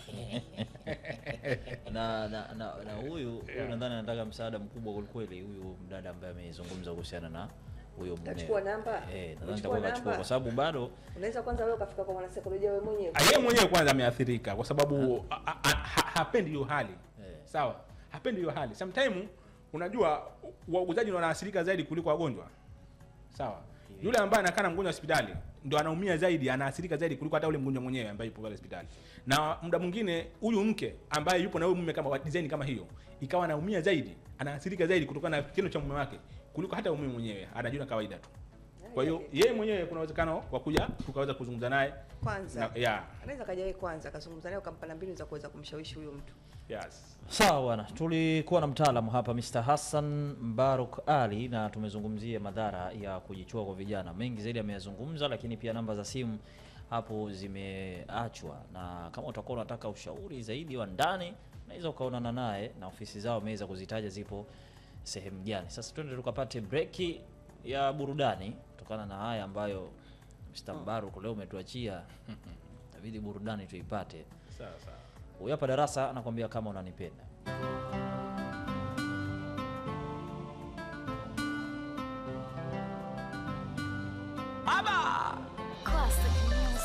na huyu nadhani anataka msaada mkubwa kwa kweli, huyu mdada ambaye amezungumza kuhusiana na huyo mume. Tachukua namba. Nadhani nitachukua kwa sababu bado unaweza kwanza wewe ukafika kwa mwanasaikolojia wewe mwenyewe. Yeye mwenyewe kwanza ameathirika kwa sababu hapendi hiyo hali. Sawa? Hapendi hiyo hali. Sometimes unajua wauguzaji wanaathirika zaidi kuliko wagonjwa. Sawa? Yule ambaye anakaa na mgonjwa hospitali ndio anaumia zaidi, anaathirika zaidi kuliko hata yule mgonjwa mwenyewe ambaye yupo pale hospitali. Na muda mwingine huyu mke ambaye yupo na huyo mume kama design kama hiyo, ikawa anaumia zaidi, anaathirika zaidi kutokana na kitendo cha mume wake kuliko hata mume mwenyewe, anajiona kawaida tu. Kwa hiyo yeye mwenyewe kuna uwezekano wa kuja tukaweza kuzungumza naye kwanza. Anaweza kaja yeye kwanza akazungumza naye ukampa mbinu za kuweza kumshawishi huyo mtu. Yes. Sawa bwana, tulikuwa na mtaalamu hapa Mr. Hassan Mbaruk Ali na tumezungumzia madhara ya kujichua kwa vijana. Mengi zaidi ameyazungumza, lakini pia namba za simu hapo zimeachwa, na kama utakuwa unataka ushauri zaidi wa ndani unaweza ukaonana naye, na ofisi zao ameweza kuzitaja zipo sehemu gani. Sasa twende tukapate breki ya burudani kutokana na haya ambayo Mr. Mbaruk leo umetuachia. Inabidi burudani tuipate. Sawa. Huyu hapa Darasa anakuambia kama unanipenda.